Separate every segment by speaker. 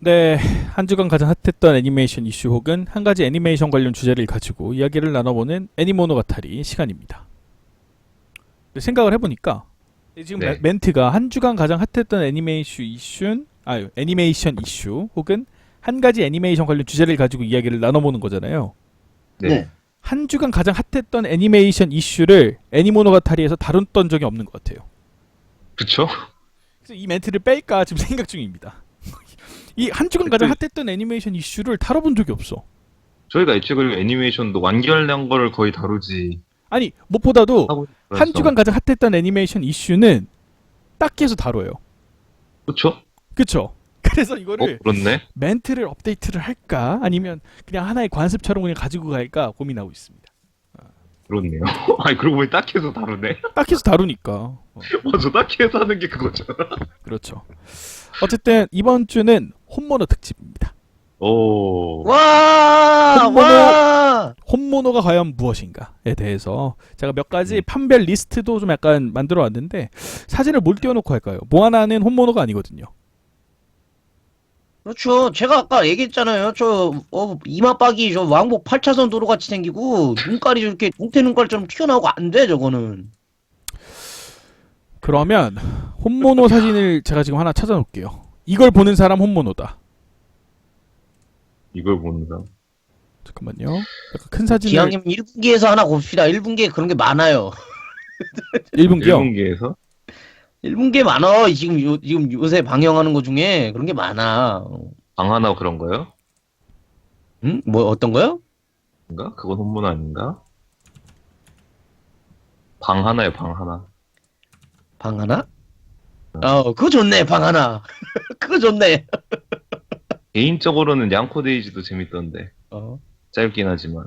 Speaker 1: 네, 한 주간 가장 핫했던 애니메이션 이슈 혹은 한 가지 애니메이션 관련 주제를 가지고 이야기를 나눠보는 애니모노가타리 시간입니다. 근데 생각을 해보니까 지금
Speaker 2: 네.
Speaker 1: 멘트가 한 주간 가장 핫했던 애니메이션 이슈 혹은 한 가지 애니메이션 관련 주제를 가지고 이야기를 나눠보는 거잖아요.
Speaker 2: 네.
Speaker 3: 네.
Speaker 1: 한 주간 가장 핫했던 애니메이션 이슈를 애니모노가타리에서 다뤘던 적이 없는 것 같아요.
Speaker 2: 그쵸?
Speaker 1: 그래서 이 멘트를 뺄까 지금 생각 중입니다. 이 한 주간 가장 핫했던 애니메이션 이슈를 다뤄본 적이 없어.
Speaker 2: 저희가 애초에 그리고 애니메이션도 완결된 거를 거의 다루지
Speaker 1: 아니 무엇보다도
Speaker 2: 하고
Speaker 1: 한 주간 가장 핫했던 애니메이션 이슈는 딱히 해서 다뤄요.
Speaker 2: 그쵸?
Speaker 1: 그쵸? 그래서 이거를
Speaker 2: 그렇네.
Speaker 1: 멘트를 업데이트를 할까 아니면 그냥 하나의 관습처럼 그냥 가지고 갈까 고민하고 있습니다.
Speaker 2: 그렇네요. 아니 그러고 보니 딱히 해서 다루네.
Speaker 1: 딱히 해서 다루니까.
Speaker 2: 맞아, 딱히 해서 하는 게 그거잖아.
Speaker 1: 그렇죠. 어쨌든 이번 주는 홈모노 특집입니다.
Speaker 2: 오.
Speaker 3: 와!
Speaker 1: 홈모노-
Speaker 3: 와!
Speaker 1: 홈모노가 과연 무엇인가에 대해서 제가 몇 가지 판별 리스트도 좀 약간 만들어 왔는데 사진을 뭘 띄워놓고 할까요? 뭐 하나는 홈모노가 아니거든요.
Speaker 3: 그렇죠. 제가 아까 얘기했잖아요. 이마박이 왕복 8차선 도로 같이 생기고 눈깔이 저렇게 동태 눈깔처럼 튀어나오고 안 돼, 저거는.
Speaker 1: 그러면 홈모노 사진을 제가 지금 하나 찾아놓을게요. 이걸 보는 사람 홈모노다.
Speaker 2: 이걸 보는 사람.
Speaker 1: 잠깐만요. 약간 큰 사진을
Speaker 3: 기왕이면 1분기에서 하나 봅시다. 1분기에 그런 게 많아요.
Speaker 1: 1분기요.
Speaker 2: 1분기에서
Speaker 3: 1분기에 많아. 지금 요새 방영하는 거 중에 그런 게 많아.
Speaker 2: 방 하나 그런 거요?
Speaker 3: 응? 뭐 어떤 거요?
Speaker 2: 인가? 그건 혼문 아닌가? 방 하나요, 방 하나.
Speaker 3: 방 하나? 그거 좋네. 방 하나. 그거 좋네.
Speaker 2: 개인적으로는 양코데이지도 재밌던데.
Speaker 3: 어.
Speaker 2: 짧긴 하지만.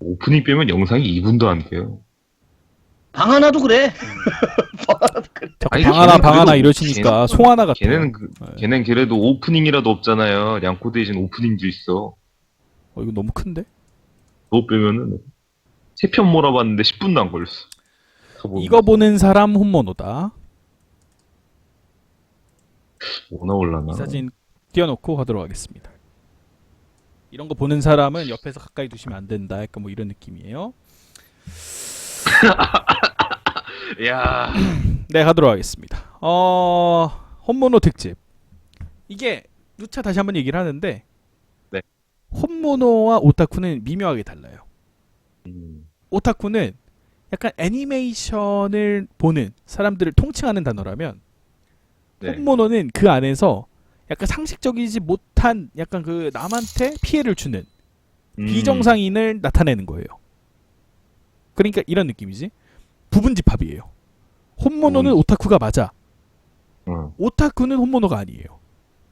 Speaker 2: 오프닝 빼면 영상이 2분도 안 돼요.
Speaker 3: 방 하나도 그래.
Speaker 1: 자꾸
Speaker 2: 아니,
Speaker 1: 방 하나
Speaker 2: 걔는
Speaker 1: 방 하나
Speaker 2: 그래도
Speaker 1: 이러시니까 송 하나 같아요.
Speaker 2: 걔는 그래도 오프닝이라도 없잖아요. 양코데이지는 오프닝도 있어.
Speaker 1: 이거 너무 큰데?
Speaker 2: 그거 빼면은 3편 몰아봤는데 10분도 안 걸렸어.
Speaker 1: 이거 보는 사람 홈모노다.
Speaker 2: 뭐 나올라나?
Speaker 1: 이 사진 띄워놓고 가도록 하겠습니다. 이런 거 보는 사람은 옆에서 가까이 두시면 안 된다. 약간 뭐 이런 느낌이에요.
Speaker 2: 야,
Speaker 1: 네, 가도록 하겠습니다. 홈모노 특집. 이게 누차 다시 한번 얘기를 하는데
Speaker 2: 네.
Speaker 1: 홈모노와 오타쿠는 미묘하게 달라요.
Speaker 2: 음,
Speaker 1: 오타쿠는 약간 애니메이션을 보는 사람들을 통칭하는 단어라면
Speaker 2: 네.
Speaker 1: 홈모노는 그 안에서 약간 상식적이지 못한 약간 그 남한테 피해를 주는 비정상인을 나타내는 거예요. 그러니까 이런 느낌이지. 부분집합이에요. 홈모노는 오타쿠가 맞아. 오타쿠는 홈모노가 아니에요.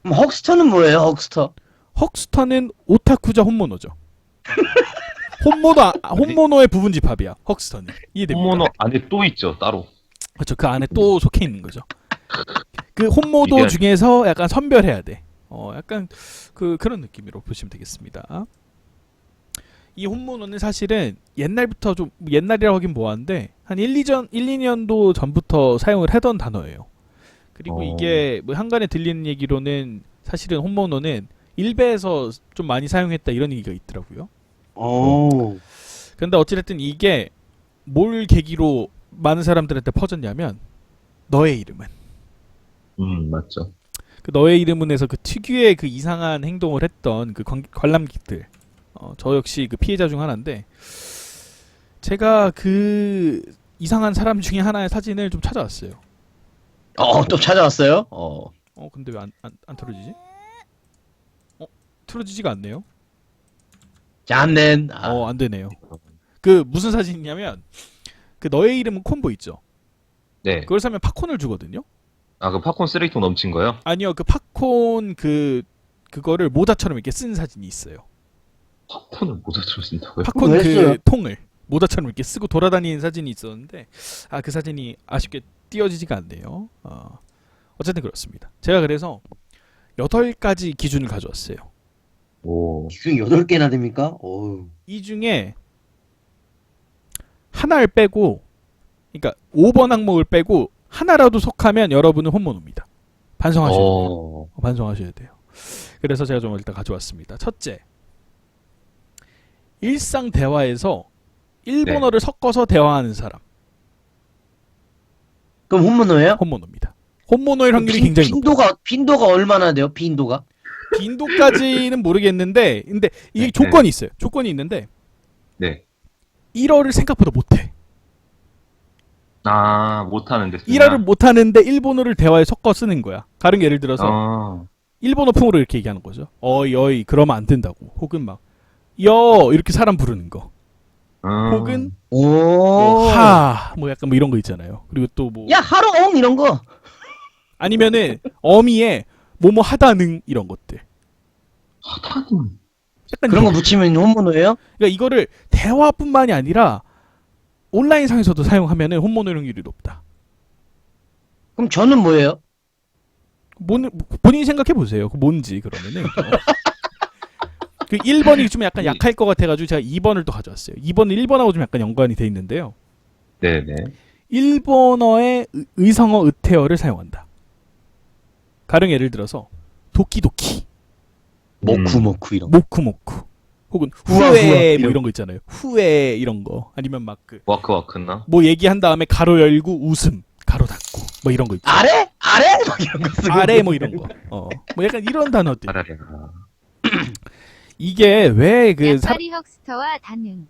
Speaker 3: 그럼 헉스터는 뭐예요, 헉스터?
Speaker 1: 헉스터는 오타쿠자 홈모노죠. 홈모노의 부분집합이야. 헉스터는 이해됩니까?
Speaker 2: 홈모노 안에 또 있죠, 따로.
Speaker 1: 그렇죠. 그 안에 또 속해 있는 거죠. 그 홈모도
Speaker 2: 이게-
Speaker 1: 중에서 약간 선별해야 돼. 약간 그런 느낌으로 보시면 되겠습니다. 이 홈모노는 사실은 옛날부터 좀 옛날이라고 하긴 뭐한데 한 2년도 전부터 사용을 하던 단어예요. 그리고 이게 뭐 한간에 들리는 얘기로는 사실은 홈모노는 일베에서 좀 많이 사용했다 이런 얘기가 있더라고요.
Speaker 3: 오.
Speaker 1: 근데 어찌됐든 이게 뭘 계기로 많은 사람들한테 퍼졌냐면 너의 이름은
Speaker 2: 맞죠.
Speaker 1: 그 너의 이름은에서 그 특유의 그 이상한 행동을 했던 그 관람객들 저 역시 그 피해자 중 하나인데 제가 그 이상한 사람 중에 하나의 사진을 좀 찾아왔어요.
Speaker 3: 또 찾아왔어요?
Speaker 1: 근데 왜 안 틀어지지? 틀어지지가 않네요.
Speaker 3: 짠넨.
Speaker 1: 안 되네요. 그 무슨 사진이냐면 그 너의 이름은 콤보 있죠.
Speaker 2: 네.
Speaker 1: 그걸 사면 팝콘을 주거든요.
Speaker 2: 그 팝콘 쓰레기통 넘친 거요?
Speaker 1: 아니요, 그 팝콘 그거를 모자처럼 이렇게 쓴 사진이 있어요.
Speaker 2: 팝콘을 모자처럼 쓴다고요?
Speaker 1: 팝콘
Speaker 3: 왜
Speaker 1: 그
Speaker 3: 써요?
Speaker 1: 통을 모자처럼 이렇게 쓰고 돌아다니는 사진이 있었는데 그 사진이 아쉽게 띄어지지가 않네요. 어쨌든 그렇습니다. 제가 그래서 8가지 기준을 가져왔어요.
Speaker 2: 오,
Speaker 3: 기준 8개나 됩니까? 어우.
Speaker 1: 이 중에 하나를 빼고 그러니까 5번 항목을 빼고 하나라도 속하면 여러분은 홈모노입니다. 반성하셔야 돼요.
Speaker 2: 어.
Speaker 1: 반성하셔야 돼요. 그래서 제가 좀 일단 가져왔습니다. 첫째, 일상 대화에서 일본어를 섞어서 대화하는 사람,
Speaker 3: 그럼 혼모노예요?
Speaker 1: 혼모노입니다. 혼모노일 확률이 굉장히 높아요.
Speaker 3: 빈도가 얼마나 돼요? 빈도가?
Speaker 1: 빈도까지는 모르겠는데, 근데 이게
Speaker 2: 네,
Speaker 1: 조건이 있어요. 조건이 있는데,
Speaker 2: 네.
Speaker 1: 1어를 생각보다 못해.
Speaker 2: 아, 못하는데.
Speaker 1: 1어를 못하는데 일본어를 대화에 섞어 쓰는 거야. 다른 예를 들어서
Speaker 2: 어.
Speaker 1: 일본어 풍으로 이렇게 얘기하는 거죠. 어이 그러면 안 된다고. 혹은 막 여 이렇게 사람 부르는 거. 혹은
Speaker 3: 오.
Speaker 1: 뭐, 뭐 약간 뭐 이런 거 있잖아요. 그리고 또 뭐
Speaker 3: 야, 하롱! 이런 거.
Speaker 1: 아니면은 어미에 뭐뭐 하다는 이런 것들.
Speaker 2: 하다는.
Speaker 1: 약간
Speaker 3: 그런 거
Speaker 1: 이런-
Speaker 3: 붙이면 혼모노예요?
Speaker 1: 그러니까 이거를 대화뿐만이 아니라 온라인 상에서도 사용하면은 혼모노 확률이 높다.
Speaker 3: 그럼 저는 뭐예요?
Speaker 1: 본인이 생각해 보세요. 그 뭔지 그러면은. 그 1번이 좀 약간 약할 것 같아가지고 제가 2번을 또 가져왔어요. 2번은 1번하고 좀 약간 연관이 돼 있는데요.
Speaker 2: 네네.
Speaker 1: 일본어의 의성어 의태어를 사용한다. 가령 예를 들어서 도키도키,
Speaker 3: 모쿠모쿠 이런 거.
Speaker 1: 모쿠모쿠, 혹은
Speaker 3: 후아,
Speaker 1: 후에 뭐
Speaker 3: 이런
Speaker 1: 이런 거 있잖아요. 후에 이런 거 아니면 막 그 뭐
Speaker 2: 와크와크나?
Speaker 1: 얘기한 다음에 가로 열고 웃음, 가로 닫고 뭐 이런 거 있죠.
Speaker 3: 아래? 아래? 막 이런 거 쓰고.
Speaker 1: 아래 뭐 이런 거. 뭐 약간 이런 단어들.
Speaker 2: 아라리아.
Speaker 1: 이게 왜 그
Speaker 4: 약파리 헉스터와 단응.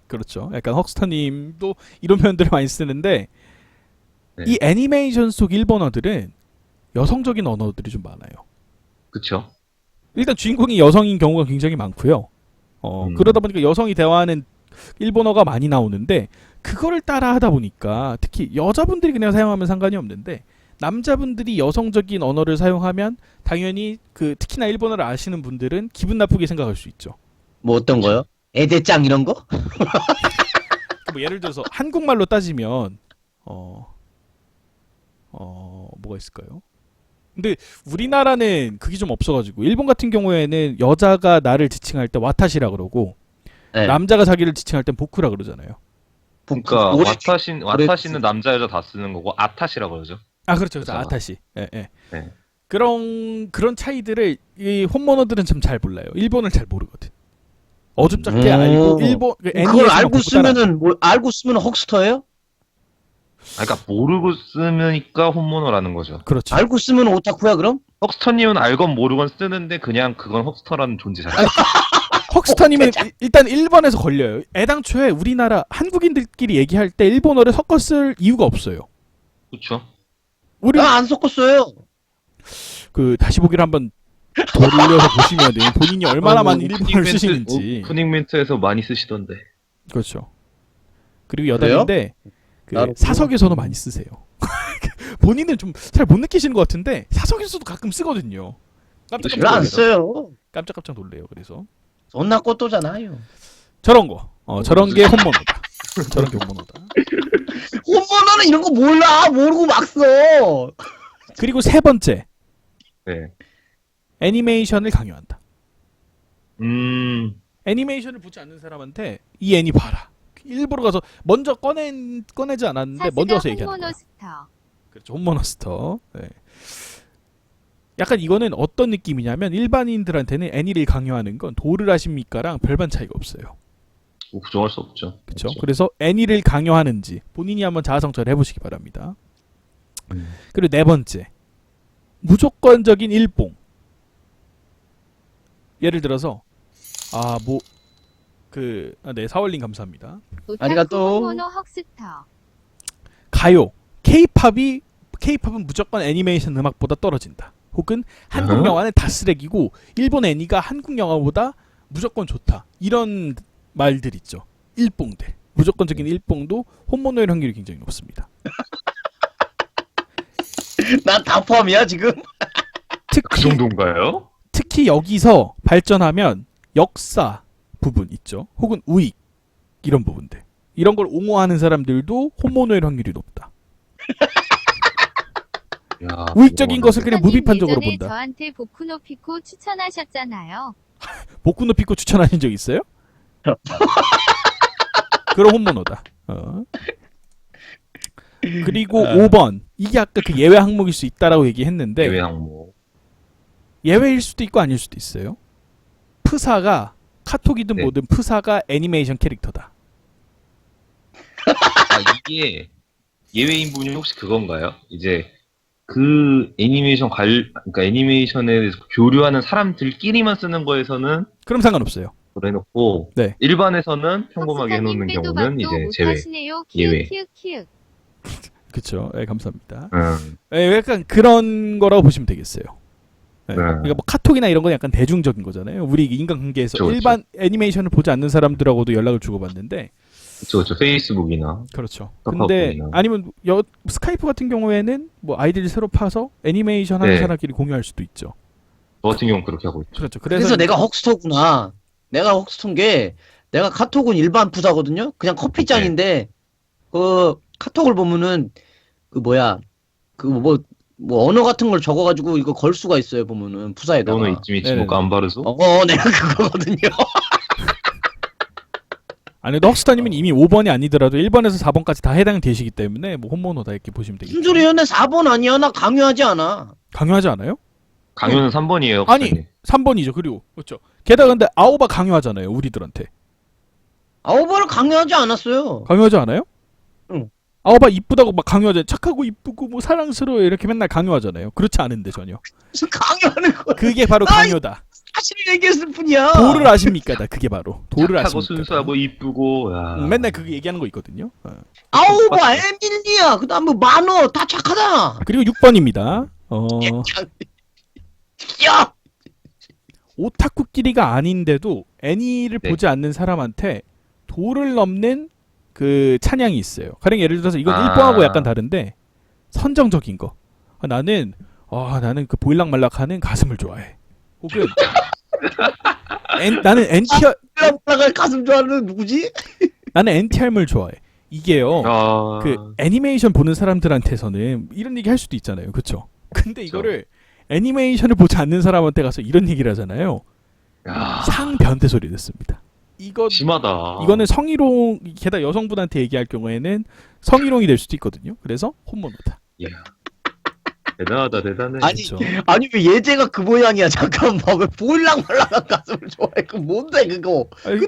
Speaker 1: 그렇죠. 약간 헉스터님도 이런 표현들을 많이 쓰는데
Speaker 2: 네.
Speaker 1: 이 애니메이션 속 일본어들은 여성적인 언어들이 좀 많아요.
Speaker 2: 그쵸?
Speaker 1: 일단 주인공이 여성인 경우가 굉장히 많고요. 그러다 보니까 여성이 대화하는 일본어가 많이 나오는데 그거를 따라 하다 보니까 특히 여자분들이 그냥 사용하면 상관이 없는데 남자분들이 여성적인 언어를 사용하면 당연히 그 특히나 일본어를 아시는 분들은 기분 나쁘게 생각할 수 있죠.
Speaker 3: 뭐 어떤 거요? 애대짱 이런 거?
Speaker 1: 뭐 예를 들어서 한국말로 따지면 뭐가 있을까요? 근데 우리나라는 그게 좀 없어가지고 일본 같은 경우에는 여자가 나를 지칭할 때 와타시라 그러고
Speaker 3: 네.
Speaker 1: 남자가 자기를 지칭할 땐 보쿠라 그러잖아요.
Speaker 2: 그러니까
Speaker 3: 오래-
Speaker 2: 와타시는 남자 여자 다 쓰는 거고 아타시라고 그러죠.
Speaker 1: 아 그렇죠,
Speaker 2: 그렇죠.
Speaker 1: 아타시. 예, 예.
Speaker 2: 네.
Speaker 1: 그런 차이들을 이 혼모노들은 좀 잘 몰라요. 일본을 잘 모르거든. 어줍잖게 알고 일본 그
Speaker 3: 그걸
Speaker 1: 애니에서만
Speaker 3: 알고
Speaker 1: 보고 따라-
Speaker 3: 쓰면은 알고 쓰면 헉스터예요?
Speaker 2: 아, 그러니까 모르고 쓰니까 혼모노라는 거죠.
Speaker 1: 그렇죠.
Speaker 3: 알고 쓰면 오타쿠야 그럼?
Speaker 2: 헉스터님은 알건 모르건 쓰는데 그냥 그건 헉스터라는 존재 자체.
Speaker 1: 헉스터님은 일단 1번에서 걸려요. 애당초에 우리나라 한국인들끼리 얘기할 때 일본어를 섞어 쓸 이유가 없어요.
Speaker 2: 그렇죠.
Speaker 1: 우리
Speaker 3: 안 섞었어요.
Speaker 1: 그 다시 보기를 한번 돌려서 보시면은 본인이 얼마나 많은 일본어를 쓰시는지.
Speaker 2: 오프닝 멘트에서 많이 쓰시던데.
Speaker 1: 그렇죠. 그리고 여담인데 그
Speaker 3: 나도
Speaker 1: 사석에서도 많이 쓰세요. 본인은 좀 잘 못 느끼시는 것 같은데 사석에서도 가끔 쓰거든요. 깜짝깜짝
Speaker 3: 왜 안
Speaker 1: 놀래요.
Speaker 3: 써요?
Speaker 1: 깜짝깜짝 놀래요. 그래서
Speaker 3: 존나 꽃도잖아요.
Speaker 1: 저런 거, 저런 게 혼모노다. 저런 게 혼모노다.
Speaker 3: 혼모노는 이런 거 몰라. 모르고 막 써.
Speaker 1: 그리고 세 번째,
Speaker 2: 네.
Speaker 1: 애니메이션을 강요한다.
Speaker 2: 음.
Speaker 1: 애니메이션을 보지 않는 사람한테 이 애니 봐라. 일부러 가서 먼저 꺼내지 않았는데 먼저
Speaker 4: 사스가
Speaker 1: 가서 얘기하는 거야.
Speaker 4: 홍모노스터.
Speaker 1: 그렇죠. 홈모너스터. 네. 약간 이거는 어떤 느낌이냐면 일반인들한테는 애니를 강요하는 건 도를 아십니까랑 별반 차이가 없어요.
Speaker 2: 뭐 부정할 수 없죠.
Speaker 1: 그렇죠. 그래서 애니를 강요하는지 본인이 한번 자아성찰 해보시기 바랍니다. 그리고 네 번째, 무조건적인 일봉. 예를 들어서 네 사월님 감사합니다.
Speaker 4: 오타쿠
Speaker 3: 아리가또.
Speaker 4: 홍모노 헉스터.
Speaker 1: 가요, K-팝은 무조건 애니메이션 음악보다 떨어진다. 혹은 한국
Speaker 2: 어허.
Speaker 1: 영화는 다 쓰레기고 일본 애니가 한국 영화보다 무조건 좋다. 이런 말들 있죠. 일봉들. 무조건적인 일봉도 혼모노일 확률이 굉장히 높습니다.
Speaker 3: 난 다 포함이야 지금.
Speaker 2: 그 정도인가요?
Speaker 1: 특히 여기서 발전하면 역사 부분 있죠. 혹은 우익 이런 부분들. 이런 걸 옹호하는 사람들도 혼모노일 확률이 높다.
Speaker 2: 야,
Speaker 1: 우익적인 것을 그냥
Speaker 4: 선생님,
Speaker 1: 무비판적으로
Speaker 4: 예전에
Speaker 1: 본다.
Speaker 4: 저한테 보쿠노피코 추천하셨잖아요.
Speaker 1: 복구노 피코 추천하신 적 있어요? 그럼 혼모노다. 그리고 5번 이게 아까 그 예외 항목일 수 있다라고 얘기했는데
Speaker 2: 예외 항목.
Speaker 1: 예외일 수도 있고 아닐 수도 있어요. 프사가 카톡이든
Speaker 2: 네.
Speaker 1: 뭐든 프사가 애니메이션 캐릭터다.
Speaker 2: 이게 예외인 분이 혹시 그건가요? 이제 그 애니메이션 그러니까 애니메이션에 대해서 교류하는 사람들끼리만 쓰는 거에서는
Speaker 1: 그럼 상관없어요.
Speaker 2: 그걸 해놓고
Speaker 1: 네.
Speaker 2: 일반에서는 평범하게 해놓는
Speaker 4: 헛스타님
Speaker 2: 경우는
Speaker 4: 빼도
Speaker 2: 이제
Speaker 4: 박도
Speaker 2: 제외.
Speaker 4: 못하시네요.
Speaker 2: 예외.
Speaker 4: 키읔키읔키읔.
Speaker 1: 그렇죠. 네, 감사합니다.
Speaker 2: 음,
Speaker 1: 약간 그런 거라고 보시면 되겠어요. 네.
Speaker 2: 네.
Speaker 1: 그러니까 뭐 카톡이나 이런 건 약간 대중적인 거잖아요. 우리 인간관계에서
Speaker 2: 그쵸, 그쵸.
Speaker 1: 일반 애니메이션을 보지 않는 사람들하고도 연락을 주고받는데
Speaker 2: 그렇죠. 페이스북이나
Speaker 1: 그렇죠.
Speaker 2: 카카오톡이나.
Speaker 1: 근데 아니면 스카이프 같은 경우에는 뭐 아이디를 새로 파서 애니메이션 하는
Speaker 2: 네.
Speaker 1: 사람끼리 공유할 수도 있죠.
Speaker 2: 저 같은 경우는 그렇게 하고 있죠.
Speaker 1: 그렇죠.
Speaker 3: 그래서 내가 헉스터구나. 내가 헉스터인 게 내가 카톡은 일반 부사거든요. 그냥 커피잔인데 그 카톡을 보면은 그 뭐야 그 뭐 언어 같은 걸 적어가지고 이거 걸 수가 있어요. 보면은 부사에다가.
Speaker 2: 너는 이쯤 있지
Speaker 1: 네네네.
Speaker 2: 뭐 깜바르소?
Speaker 3: 내가 그거거든요.
Speaker 1: 아니도 헉스타님은 이미 5번이 아니더라도 1번에서 4번까지 다 해당되시기 때문에 뭐 홈모노다 이렇게 보시면 되겠죠.
Speaker 3: 무슨 소리야? 내 4번 아니야. 나 강요하지 않아.
Speaker 1: 강요하지 않아요?
Speaker 2: 강요는 3번이에요.
Speaker 1: 아니 3번이죠. 그리고 그렇죠. 게다가 근데 아오바 강요하잖아요. 우리들한테.
Speaker 3: 9번을 강요하지 않았어요.
Speaker 1: 강요하지 않아요?
Speaker 3: 응.
Speaker 1: 아오바 이쁘다고 막 강요하잖아요. 착하고 이쁘고 뭐 사랑스러워 이렇게 맨날 강요하잖아요. 그렇지 않은데 전혀.
Speaker 3: 무슨 강요하는 거야?
Speaker 1: 그게 바로
Speaker 3: 아이,
Speaker 1: 강요다.
Speaker 3: 사실을 얘기했을 뿐이야.
Speaker 1: 도를 아십니까? 다 그게 바로 도를
Speaker 2: 착하고
Speaker 1: 아십니까?
Speaker 2: 순수하고 이쁘고 야.
Speaker 1: 맨날 그게 얘기하는 거 있거든요.
Speaker 3: 아오바, 에밀리아, 그다음 뭐 만호 다 착하다.
Speaker 1: 그리고 6번입니다.
Speaker 3: 야,
Speaker 1: 오타쿠끼리가 아닌데도 애니를
Speaker 2: 네.
Speaker 1: 보지 않는 사람한테 도를 넘는 그 찬양이 있어요. 가령 예를 들어서 이건
Speaker 2: 아.
Speaker 1: 1번하고 약간 다른데 선정적인 거. 나는 그 보일락말락하는 가슴을 좋아해. 혹은 나는
Speaker 3: 올라갈 가슴 좋아하는 누구지?
Speaker 1: 나는 NTR물 좋아해. 이게요.
Speaker 2: 아.
Speaker 1: 그 애니메이션 보는 사람들한테서는 이런 얘기 할 수도 있잖아요. 그렇죠? 근데
Speaker 2: 그쵸.
Speaker 1: 이거를 애니메이션을 보지 않는 사람한테 가서 이런 얘기를 하잖아요.
Speaker 2: 야.
Speaker 1: 상변태 소리 듣습니다.
Speaker 2: 심하다.
Speaker 1: 이거는 성희롱, 게다가 여성분한테 얘기할 경우에는 성희롱이 될 수도 있거든요. 그래서 혼모노다.
Speaker 2: 야. 대단하다 대단해.
Speaker 3: 아니,
Speaker 1: 그렇죠.
Speaker 3: 아니 왜 예제가 그 모양이야? 잠깐만, 왜 보일락말락한 가슴을 좋아해? 그 뭔데 그거?
Speaker 1: 아니,
Speaker 3: 그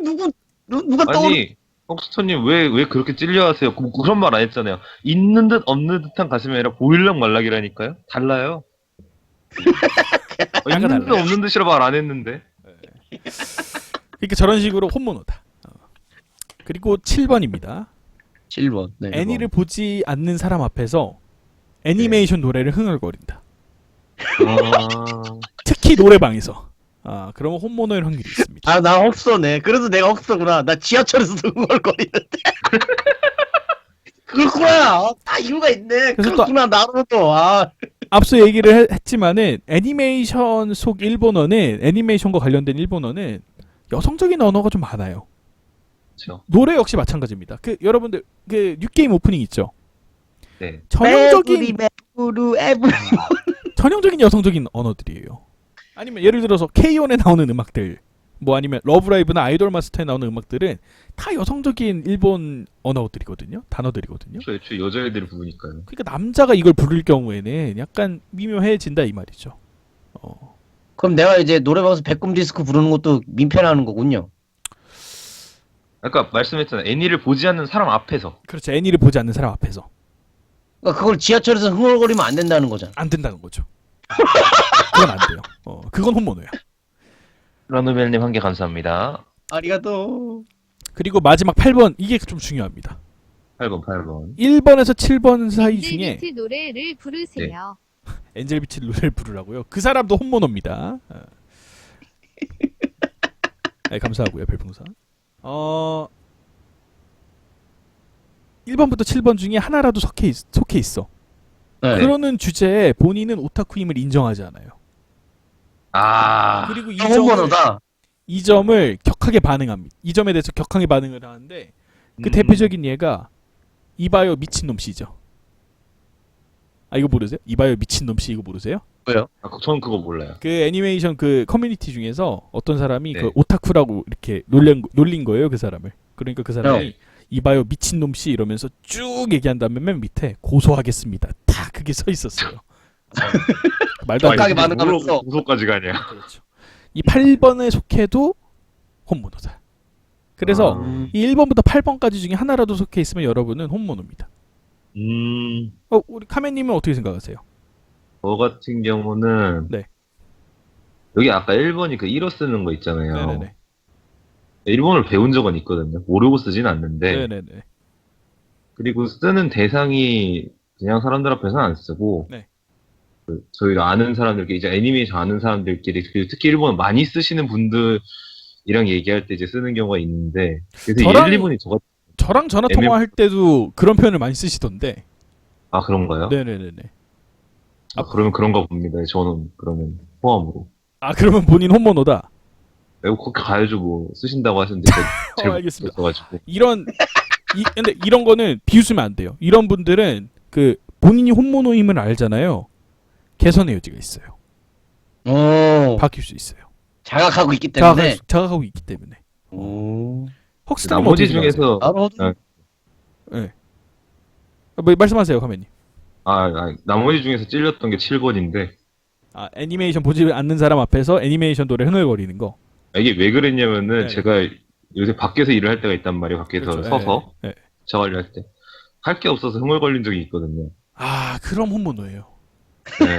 Speaker 3: 누가 떠오르?
Speaker 2: 아니 헉스터님 왜 그렇게 찔려하세요? 그런 말 안 했잖아요. 있는 듯 없는 듯한 가슴이 아니라 보일락 말락이라니까요. 달라요. 있는 듯
Speaker 1: 달라요.
Speaker 2: 없는 듯이라 말 안 했는데.
Speaker 1: 그러니까 저런 식으로 혼모노다. 그리고 7번입니다.
Speaker 3: 7번. 네,
Speaker 1: 애니를 보지 않는 사람 앞에서 애니메이션 노래를 흥얼거린다.
Speaker 2: 아.
Speaker 1: 특히 노래방에서. 그러면 혼모노일 확률이 있습니다.
Speaker 3: 나 헉스터네. 그래서 내가 헉스터구나. 나 지하철에서도 흥얼거리는데. 그렇구나. 다 이유가 있네.
Speaker 1: 그래서 또-
Speaker 3: 그렇구나. 나로도.
Speaker 1: 앞서 얘기를 했지만은 애니메이션 속 일본어는 애니메이션과 관련된 일본어는 여성적인 언어가 좀 많아요.
Speaker 2: 그렇죠.
Speaker 1: 노래 역시 마찬가지입니다. 여러분들 그 뉴게임 오프닝 있죠.
Speaker 2: 네.
Speaker 1: 전형적인
Speaker 3: 에브리.
Speaker 1: 전형적인 여성적인 언어들이에요. 아니면 예를 들어서 K-ON에 나오는 음악들, 뭐 아니면 러브라이브나 아이돌 마스터에 나오는 음악들은 다 여성적인 일본 언어들이거든요. 단어들이거든요.
Speaker 2: 애초에 여자애들이 부르니까요.
Speaker 1: 그러니까 남자가 이걸 부를 경우에는 약간 미묘해진다 이 말이죠.
Speaker 3: 그럼 내가 이제 노래방에서 백금 디스크 부르는 것도 민폐라는 거군요.
Speaker 2: 아까 말씀했잖아요. 애니를 보지 않는 사람 앞에서.
Speaker 1: 그렇죠. 애니를 보지 않는 사람 앞에서
Speaker 3: 그러니까 그걸 지하철에서 흥얼거리면 안 된다는 거잖아.
Speaker 1: 안 된다는 거죠. 그건 안 돼요. 그건 혼모노야.
Speaker 2: 러누벨님 한 개 감사합니다.
Speaker 3: 아리가또.
Speaker 1: 그리고 마지막 8번 이게 좀 중요합니다.
Speaker 2: 8번.
Speaker 1: 1번에서 7번 사이 중에
Speaker 4: 엔젤비트 노래를 부르세요.
Speaker 1: 엔젤비치 노래를 부르라고요. 그 사람도 혼모노입니다. 네, 감사하고요 별풍선. 1번부터 7번 중에 하나라도 속해 있어.
Speaker 3: 네.
Speaker 1: 그러는 주제에 본인은 오타쿠임을 인정하지 않아요.
Speaker 2: 아.
Speaker 1: 그리고
Speaker 3: 홍보노다.
Speaker 1: 이 점을 격하게 반응합니다. 이 점에 대해서 격하게 반응을 하는데 그 대표적인 예가 이바요 미친놈 씨죠. 이거 모르세요? 이바요 미친놈 씨 이거 모르세요?
Speaker 3: 뭐요?
Speaker 2: 저는 그거 몰라요.
Speaker 1: 그 애니메이션 그 커뮤니티 중에서 어떤 사람이
Speaker 2: 네.
Speaker 1: 그 오타쿠라고 이렇게 놀린 거예요 그 사람을. 그러니까 그 사람이 이봐요 미친놈 씨 이러면서 쭉 얘기한 다음에 맨 밑에 고소하겠습니다. 다 그게 써 있었어요. 말도 안
Speaker 3: 생각이
Speaker 1: 되는
Speaker 3: 많은가면서.
Speaker 2: 고소까지 가냐.
Speaker 1: 그렇죠. 이 8번에 속해도 혼모노다. 그래서 이 1번부터 8번까지 중에 하나라도 속해 있으면 여러분은 혼모노입니다. 우리 카메님은 어떻게 생각하세요?
Speaker 2: 저 같은 경우는
Speaker 1: 네.
Speaker 2: 여기 아까 1번이 그 1어 쓰는 거 있잖아요.
Speaker 1: 네네네.
Speaker 2: 일본어를 배운 적은 있거든요. 모르고 쓰진 않는데.
Speaker 1: 네네네.
Speaker 2: 그리고 쓰는 대상이 그냥 사람들 앞에서는 안 쓰고
Speaker 1: 네.
Speaker 2: 저희가 아는 사람들끼리 이제 애니메이션 아는 사람들끼리 그리고 특히 일본어 많이 쓰시는 분들이랑 얘기할 때 이제 쓰는 경우가 있는데 그래서
Speaker 1: 저랑-
Speaker 2: 1, 2번이
Speaker 1: 저랑 전화
Speaker 2: 애매-
Speaker 1: 통화할 때도 그런 표현을 많이 쓰시던데.
Speaker 2: 아 그런가요?
Speaker 1: 네네네네.
Speaker 2: 그러면 그런가 봅니다. 저는 그러면 포함으로.
Speaker 1: 아 그러면 본인 혼모노다.
Speaker 2: 그렇게 가야죠 뭐 쓰신다고 하시는데 제일
Speaker 1: 알겠습니다.
Speaker 2: 못했어가지고.
Speaker 1: 근데 이런 거는 비웃으면 안 돼요. 이런 분들은 그 본인이 혼모노임을 알잖아요. 개선의 여지가 있어요. 바뀔 수 있어요.
Speaker 3: 자각하고 있기 때문에.
Speaker 1: 자각하고 있기 때문에.
Speaker 3: 오.
Speaker 1: 헉스트님
Speaker 2: 나머지
Speaker 1: 어떻게 생각하세요?
Speaker 2: 중에서
Speaker 3: 나로
Speaker 1: 네. 말씀하세요, 카메님.
Speaker 2: 나머지 중에서 찔렸던 게 7번인데
Speaker 1: 애니메이션 보지 않는 사람 앞에서 애니메이션 노래 흥얼거리는 거.
Speaker 2: 이게 왜 그랬냐면은
Speaker 1: 네.
Speaker 2: 제가 요새 밖에서 일을 할 때가 있단 말이에요. 밖에서
Speaker 1: 그렇죠.
Speaker 2: 서서
Speaker 1: 네, 네.
Speaker 2: 차 관리할 때. 할 게 없어서 흥얼거린 적이 있거든요.
Speaker 1: 그럼 혼모노예요.
Speaker 2: 네.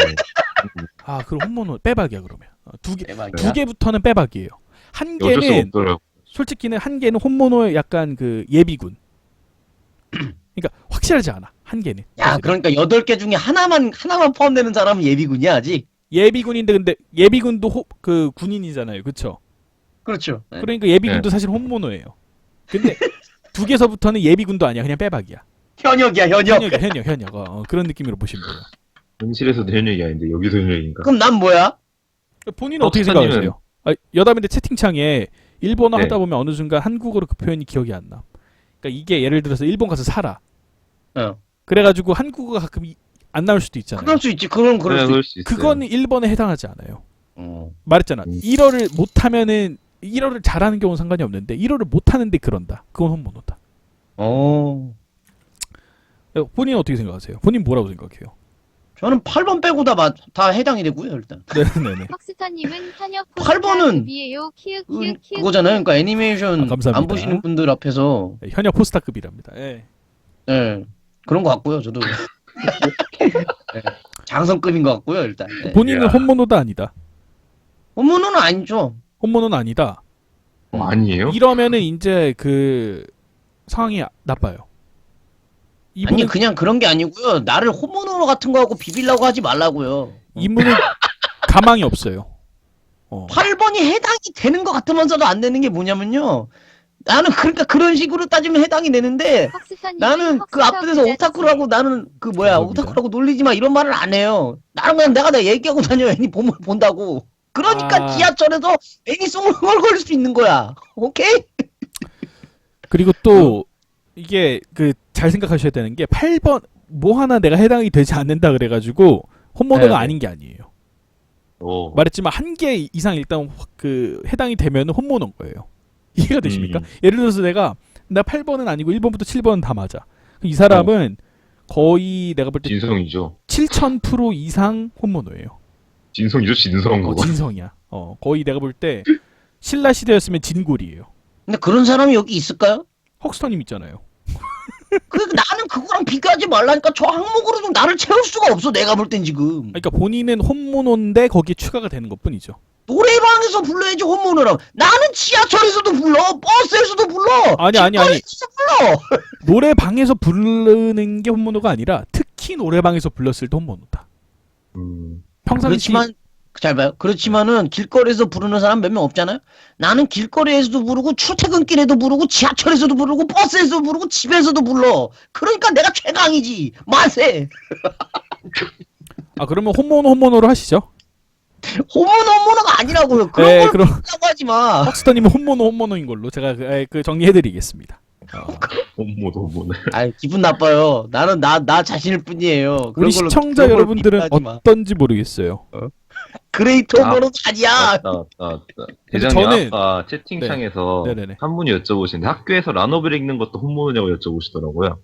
Speaker 1: 그럼 혼모노 빼박이야 그러면. 두
Speaker 3: 대박이야.
Speaker 1: 개부터는 빼박이에요. 한
Speaker 2: 어쩔 수가
Speaker 1: 개는
Speaker 2: 없더라고.
Speaker 1: 솔직히는 한 개는 혼모노의 약간 그 예비군. 그러니까 확실하지 않아. 한 개는.
Speaker 3: 야,
Speaker 1: 사실은.
Speaker 3: 그러니까 8개 중에 하나만 포함되는 사람은 예비군이야, 아직.
Speaker 1: 예비군인데 근데 예비군도 그 군인이잖아요. 그렇죠?
Speaker 3: 그렇죠. 네.
Speaker 1: 그러니까 예비군도 사실 혼모노예요. 근데 두 개서부터는 예비군도 아니야. 그냥 빼박이야.
Speaker 3: 현역이야, 현역.
Speaker 1: 현역. 그런 느낌으로 보시면 돼요.
Speaker 2: 현실에서도 현역이 아닌데 여기서 현역인가?
Speaker 3: 그럼 난 뭐야?
Speaker 1: 본인은 어떻게
Speaker 2: 헉스터님은-
Speaker 1: 생각하세요? 여담인데 채팅창에 일본어
Speaker 2: 네.
Speaker 1: 하다 보면 어느 순간 한국어로 그 표현이 기억이 안 나. 그러니까 이게 예를 들어서 일본 가서 살아. 그래가지고 한국어가 가끔 안 나올 수도 있잖아요.
Speaker 3: 그럴 수 있지. 그럼 그럴 수
Speaker 2: 그럴
Speaker 3: 있지.
Speaker 2: 수 있어요.
Speaker 1: 그거는 1번에 해당하지 않아요.
Speaker 3: 어.
Speaker 1: 말했잖아.
Speaker 2: 음.
Speaker 1: 1어를 못하면은 1어를 잘하는 경우는 상관이 없는데 1어를 못하는데 그런다. 그건 혼모노다. 본인은 어떻게 생각하세요? 본인 뭐라고 생각해요?
Speaker 3: 저는 8번 빼고 다 해당이 되고요, 일단.
Speaker 1: 네네네.
Speaker 4: 헉스터님은 현역
Speaker 3: 8번은
Speaker 4: 비에요. 키읔
Speaker 3: 그거잖아요. 그러니까 애니메이션
Speaker 1: 감사합니다.
Speaker 3: 안 보시는 분들 앞에서
Speaker 1: 현역 포스타급이랍니다. 예.
Speaker 3: 그런 것 같고요, 저도. 네. 장성급인 것 같고요, 일단. 네.
Speaker 1: 본인은
Speaker 2: 야.
Speaker 1: 혼모노다 아니다.
Speaker 3: 어머는 아니죠.
Speaker 1: 혼모노는 아니다.
Speaker 2: 아니에요?
Speaker 1: 이러면은 이제 그 상황이 나빠요.
Speaker 3: 아니
Speaker 1: 이분은
Speaker 3: 그냥 그런 게 아니고요. 나를 호모노 같은 거 하고 비빌라고 하지 말라고요.
Speaker 1: 이분은 가망이 없어요.
Speaker 3: 8번이 해당이 되는 것 같으면서도 안 되는 게 뭐냐면요. 나는 그러니까 그런 식으로 따지면 해당이 되는데 나는 그 앞에서 오타쿠라고 나는 그 뭐야
Speaker 1: 감사합니다.
Speaker 3: 오타쿠라고 놀리지 마 이런 말을 안 해요. 나는 그냥 내가 얘기하고 다녀 애니 본다고. 그러니까 지하철에서 애니송을 흥얼거릴 수 있는 거야. 오케이?
Speaker 1: 그리고 또 이게 그 잘 생각하셔야 되는 게 8번 뭐 하나 내가 해당이 되지 않는다 그래가지고 혼모노가
Speaker 3: 네.
Speaker 1: 아닌 게 아니에요.
Speaker 2: 오.
Speaker 1: 말했지만 한 개 이상 일단 그 해당이 되면 혼모노인 거예요. 이해가 되십니까? 예를 들어서 나 8번은 아니고 1번부터 7번은 다 맞아. 이 사람은 거의 내가 볼 때
Speaker 2: 진성이죠.
Speaker 1: 7000% 이상 혼모노예요.
Speaker 2: 진성이죠, 진성. 그거.
Speaker 1: 진성이야. 거의 내가 볼 때 신라 시대였으면 진골이에요.
Speaker 3: 근데 그런 사람이 여기 있을까요?
Speaker 1: 헉스터님 있잖아요.
Speaker 3: 그러니까 나는 그거랑 비교하지 말라니까 저 항목으로 좀 나를 채울 수가 없어 내가 볼 땐 지금.
Speaker 1: 그러니까 본인은 혼모노인데 거기에 추가가 되는 것뿐이죠.
Speaker 3: 노래방에서 불러야지 홈모노라고. 나는 지하철에서도 불러, 버스에서도 불러.
Speaker 1: 아니.
Speaker 3: 길거리에서 불러.
Speaker 1: 노래방에서 부르는 게 혼모노가 아니라 특히 노래방에서 불렀을 때 혼모노다. 평상시
Speaker 3: 그렇지만 잘 봐요. 그렇지만은 길거리에서 부르는 사람 몇 명 없잖아요. 나는 길거리에서도 부르고 출퇴근길에도 부르고 지하철에서도 부르고 버스에서도 부르고 집에서도 불러. 그러니까 내가 최강이지. 만세.
Speaker 1: 그러면 혼모노로 하시죠.
Speaker 3: 홈모노가 아니라고요. 그런
Speaker 1: 네,
Speaker 3: 걸
Speaker 1: 그럼
Speaker 3: 부르라고 하지 마.
Speaker 1: 헉스터님은 혼모노인 걸로 제가 그 정리해드리겠습니다.
Speaker 2: hom모도.
Speaker 3: 아 기분 나빠요. 나는 나 자신일 뿐이에요.
Speaker 1: 우리
Speaker 3: 그런 걸로
Speaker 1: 시청자
Speaker 3: 그런 걸
Speaker 1: 여러분들은
Speaker 3: 비판하지 마.
Speaker 1: 어떤지 모르겠어요.
Speaker 3: 그레이트 홈모노도 아니야.
Speaker 1: 근데
Speaker 2: 대장님
Speaker 1: 저는-
Speaker 2: 아까 채팅창에서
Speaker 1: 네네네.
Speaker 2: 한 분이 여쭤보시는데 학교에서 라노벨 읽는 것도 혼모노냐고 여쭤보시더라고요.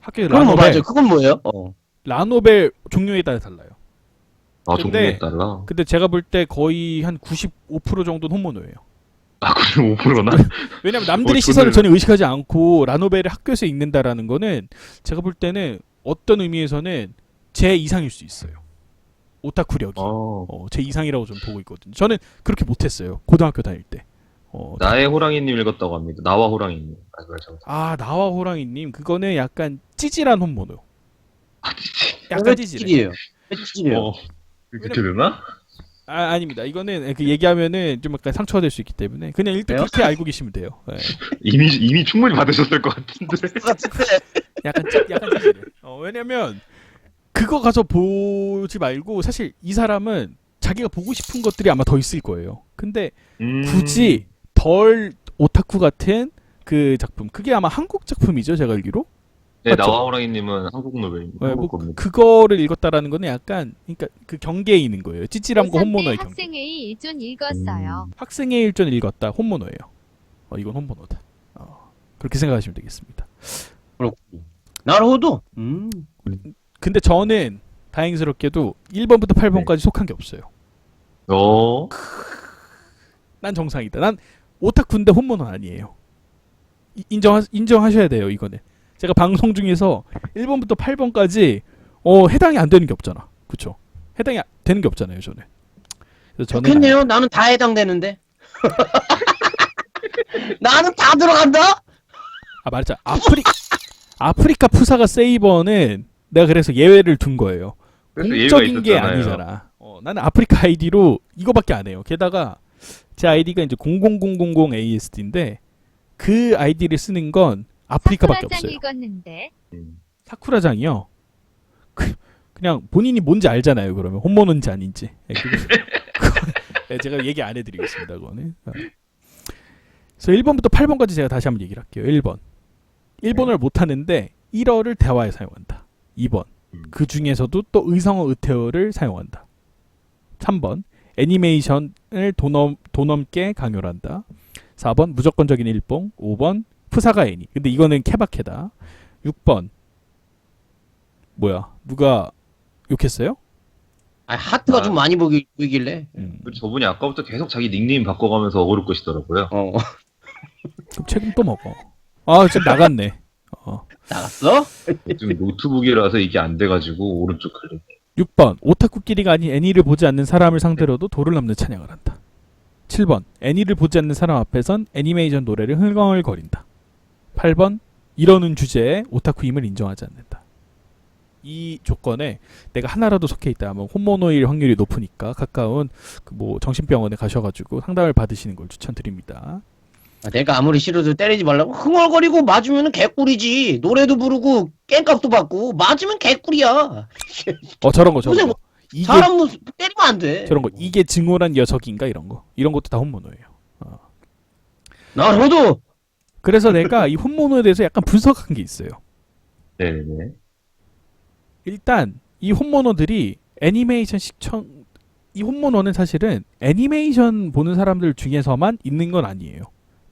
Speaker 1: 학교에
Speaker 3: 그럼 뭐
Speaker 1: 라노벨
Speaker 3: 맞아요. 그건 뭐예요?
Speaker 1: 라노벨 종류에 따라 달라요.
Speaker 2: 아,
Speaker 1: 근데-
Speaker 2: 종류에 따라.
Speaker 1: 근데 제가 볼 때 거의 한 95% 정도는 혼모노예요.
Speaker 2: 아, 그럼 5%나?
Speaker 1: 왜냐면 남들의
Speaker 2: 저는-
Speaker 1: 시선을 전혀 의식하지 않고 라노벨을 학교에서 읽는다라는 거는 제가 볼 때는 어떤 의미에서는 제 이상일 수 있어요. 오타쿠력이. 제 이상이라고 좀 보고 있거든요. 저는 그렇게 못했어요. 고등학교 다닐 때.
Speaker 2: 나의 호랑이님 읽었다고 합니다. 나와 호랑이님. 아, 그렇죠.
Speaker 1: 나와 호랑이님 그거는 약간 찌질한 혼모노.
Speaker 2: 아, 진짜.
Speaker 1: 약간
Speaker 3: 왜
Speaker 1: 찌질해.
Speaker 3: 찌질이에요? 왜 찌질이에요?
Speaker 2: 그렇게 되나?
Speaker 1: 아닙니다. 이거는 그 얘기하면은 좀 약간 상처가 될 수 있기 때문에 그냥 일단
Speaker 3: 왜요?
Speaker 1: 그렇게 알고 계시면 돼요. 예.
Speaker 2: 이미 충분히 받으셨을 것 같은데.
Speaker 1: 약간 찌질해. 왜냐면 그거 가서 보지 말고 사실 이 사람은 자기가 보고 싶은 것들이 아마 더 있을 거예요. 근데 굳이 덜 오타쿠 같은 그 작품 그게 아마 한국 작품이죠. 제가 알기로.
Speaker 2: 네,
Speaker 1: 맞죠?
Speaker 2: 나와 호랑이님은 한국 노벨입니다.
Speaker 1: 네,
Speaker 2: 한국
Speaker 1: 뭐
Speaker 2: 겁니다.
Speaker 1: 그거를 읽었다라는 거는 약간 그러니까 그 경계에 있는 거예요. 찌질함과 혼모노의 경계.
Speaker 4: 학생회의 일존 읽었어요.
Speaker 1: 학생의 일전 읽었다. 혼모노예요. 이건 혼모노다. 그렇게 생각하시면 되겠습니다.
Speaker 3: 그렇군요. 나루호도.
Speaker 1: 근데 저는 다행스럽게도 1번부터 8번까지 속한 게 없어요.
Speaker 2: 어,
Speaker 1: 난 정상이다. 난 오타쿠인데 혼모노는 아니에요. 인정하셔야 돼요. 이거는. 제가 방송 중에서 1번부터 8번까지 해당이 안 되는 게 없잖아. 그쵸? 해당이 되는 게 없잖아요. 저는. 그래서 저는
Speaker 3: 좋겠네요. 나는 다 해당되는데. 나는 다 들어간다?
Speaker 1: 말했잖아. 아프리카 푸사가 세이버는 내가 그래서 예외를 둔 거예요.
Speaker 2: 그래서 예외가
Speaker 1: 공적인 게
Speaker 2: 있었잖아요.
Speaker 1: 아니잖아. 나는 아프리카 아이디로 이거밖에 안 해요. 게다가 제 아이디가 이제 0000ASD인데 그 아이디를 쓰는 건 아프리카밖에
Speaker 4: 사쿠라짱
Speaker 1: 없어요.
Speaker 4: 읽었는데
Speaker 1: 사쿠라장이요. 그냥 본인이 뭔지 알잖아요. 그러면 혼모노인지 아닌지. 제가 얘기 안 해드리겠습니다. 그거는. 그래서 1번부터 8번까지 제가 다시 한번 얘기를 할게요. 1번. 1번을 못하는데 1어를 대화에 사용한다. 2번. 그 중에서도 또 의성어 의태어를 사용한다. 3번. 애니메이션을 도넘게 강요를 한다. 4번. 무조건적인 일봉. 5번. 푸사가 애니. 근데 이거는 케바케다. 6번. 뭐야? 누가 욕했어요?
Speaker 3: 하트가 좀 많이 보이길래.
Speaker 2: 저분이 아까부터 계속 자기 닉네임 바꿔가면서 어그로 끄시더라고요.
Speaker 1: 그럼 책임 또 먹어. 지금 나갔네.
Speaker 3: 나갔어?
Speaker 2: 지금 노트북이라서 이게 안 돼가지고 오른쪽 클릭.
Speaker 1: 6번. 오타쿠끼리가 아닌 애니를 보지 않는 사람을 상대로도 도를 넘는 찬양을 한다. 7번. 애니를 보지 않는 사람 앞에선 애니메이션 노래를 흥얼거린다. 8번. 이러는 주제에 오타쿠임을 인정하지 않는다. 이 조건에 내가 하나라도 속해 있다 하면 혼모노일 확률이 높으니까 가까운 뭐 정신병원에 가셔가지고 상담을 받으시는 걸 추천드립니다.
Speaker 3: 내가 아무리 싫어도 때리지 말라고 흥얼거리고 맞으면 개꿀이지. 노래도 부르고 깽값도 받고 맞으면 개꿀이야.
Speaker 1: 저런 거.
Speaker 3: 선생님,
Speaker 1: 이게
Speaker 3: 사람 때리면 안 돼.
Speaker 1: 저런 거. 이게 증오란 녀석인가 이런 거. 이런 것도 다 혼모노예요.
Speaker 3: 나루호도.
Speaker 1: 그래서 내가 이 혼모노에 대해서 약간 분석한 게 있어요.
Speaker 2: 네네.
Speaker 1: 일단 이 혼모노들이 이 혼모노는 사실은 애니메이션 보는 사람들 중에서만 있는 건 아니에요.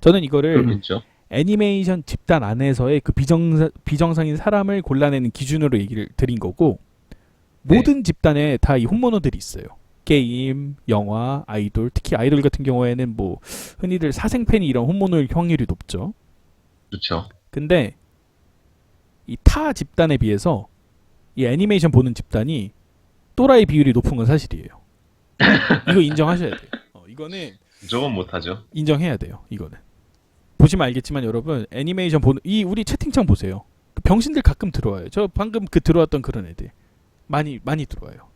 Speaker 1: 저는 이거를
Speaker 2: 그렇죠.
Speaker 1: 애니메이션 집단 안에서의 그 비정상인 사람을 골라내는 기준으로 얘기를 드린 거고 모든 집단에 다 이 혼모노들이 있어요. 게임, 영화, 아이돌, 특히 아이돌 같은 경우에는 뭐 흔히들 사생팬이 이런 혼모노일 확률이 높죠.
Speaker 2: 그렇죠.
Speaker 1: 근데 이 타 집단에 비해서 이 애니메이션 보는 집단이 또라이 비율이 높은 건 사실이에요. 이거 인정하셔야 돼요. 이거는
Speaker 2: 저건 못하죠.
Speaker 1: 인정해야 돼요. 이거는 보시면 알겠지만 여러분 애니메이션 보는 우리 채팅창 보세요. 그 병신들 가끔 들어와요. 저 방금 들어왔던 그런 애들 많이 들어와요.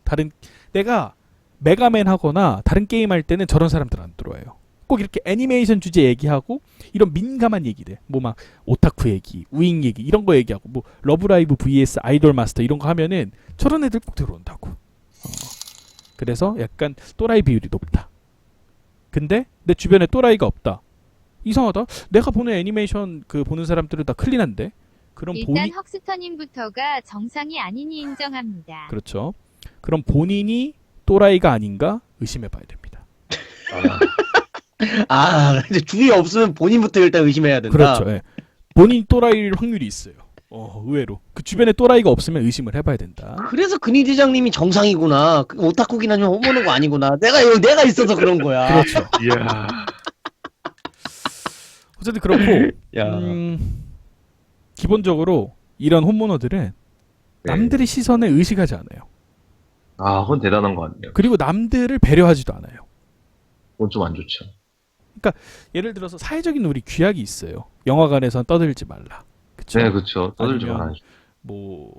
Speaker 1: 내가 메가맨 하거나 다른 게임 할 때는 저런 사람들 안 들어와요. 꼭 이렇게 애니메이션 주제 얘기하고 이런 민감한 얘기들 뭐 막 오타쿠 얘기, 우잉 얘기 이런 거 얘기하고 뭐 러브라이브 vs 아이돌 마스터 이런 거 하면은 저런 애들 꼭 들어온다고. 그래서 약간 또라이 비율이 높다. 근데 내 주변에 또라이가 없다. 이상하다. 내가 보는 애니메이션 보는 사람들은 다 클린한데. 그럼
Speaker 4: 일단 헉스터님부터가 정상이 아니니 인정합니다.
Speaker 1: 그렇죠. 그럼 본인이 또라이가 아닌가 의심해봐야 됩니다.
Speaker 3: 근데 주위에 없으면 본인부터 일단 의심해야 된다.
Speaker 1: 그렇죠. 예. 본인 또라이일 확률이 있어요. 의외로 그 주변에 또라이가 없으면 의심을 해봐야 된다.
Speaker 3: 그래서 근희 대장님이 정상이구나. 그 오타쿠긴 하지만 홈모노가 아니구나. 내가 있어서 그런 거야.
Speaker 1: 그렇죠.
Speaker 2: 이야.
Speaker 1: 어쨌든 그렇고
Speaker 3: 야.
Speaker 1: 기본적으로 이런 홈모너들은
Speaker 2: 네.
Speaker 1: 남들의 시선에 의식하지 않아요.
Speaker 2: 아, 그건 대단한 것 같네요.
Speaker 1: 그리고 남들을 배려하지도 않아요.
Speaker 2: 그건 좀 안 좋죠.
Speaker 1: 예를 들어서 사회적인 우리 규약이 있어요. 영화관에선 떠들지 말라. 그쵸?
Speaker 2: 네, 그렇죠. 떠들지
Speaker 1: 아니면
Speaker 2: 말아야죠.
Speaker 1: 뭐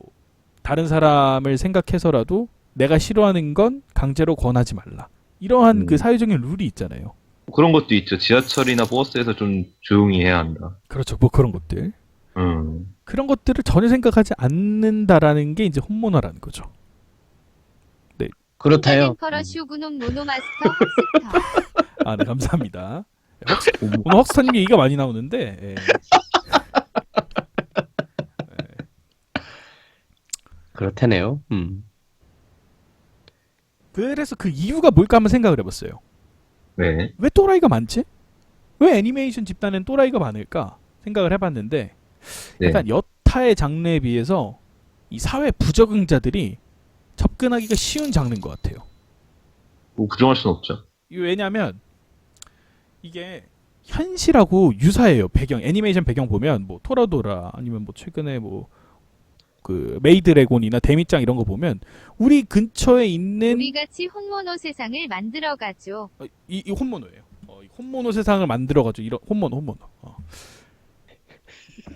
Speaker 1: 다른 사람을 생각해서라도 내가 싫어하는 건 강제로 권하지 말라. 이러한 그 사회적인 룰이 있잖아요.
Speaker 2: 그런 것도 있죠. 지하철이나 버스에서 좀 조용히 해야 한다.
Speaker 1: 그렇죠. 뭐 그런 것들.
Speaker 2: 음.
Speaker 1: 그런 것들을 전혀 생각하지 않는다라는 게 이제 홈모너라는 거죠.
Speaker 3: 그렇다요.
Speaker 4: 엠퍼러 슈구농 모노마스터 헉스터.
Speaker 1: 아, 네, 감사합니다. 오늘 헉스터님 얘기가 많이 나오는데, 예.
Speaker 3: 그렇다네요.
Speaker 1: 그래서 그 이유가 뭘까 한번 생각을 해봤어요.
Speaker 2: 네.
Speaker 1: 왜 또라이가 많지? 왜 애니메이션 집단엔 또라이가 많을까? 생각을 해봤는데,
Speaker 2: 네.
Speaker 1: 약간 여타의 장르에 비해서 이 사회 부적응자들이 접근하기가 쉬운 장르인 것 같아요.
Speaker 2: 뭐 부정할 수는 없죠.
Speaker 1: 왜냐하면 이게 현실하고 유사해요. 배경 애니메이션 배경 보면 뭐 토라도라 아니면 뭐 최근에 뭐 그 메이드래곤이나 데미짱 이런 거 보면 우리 근처에 있는
Speaker 4: 우리같이 홈모노 세상을 만들어가죠.
Speaker 1: 이 홈모노예요. 이 홈모노 세상을 만들어가지고 이런 홈모노.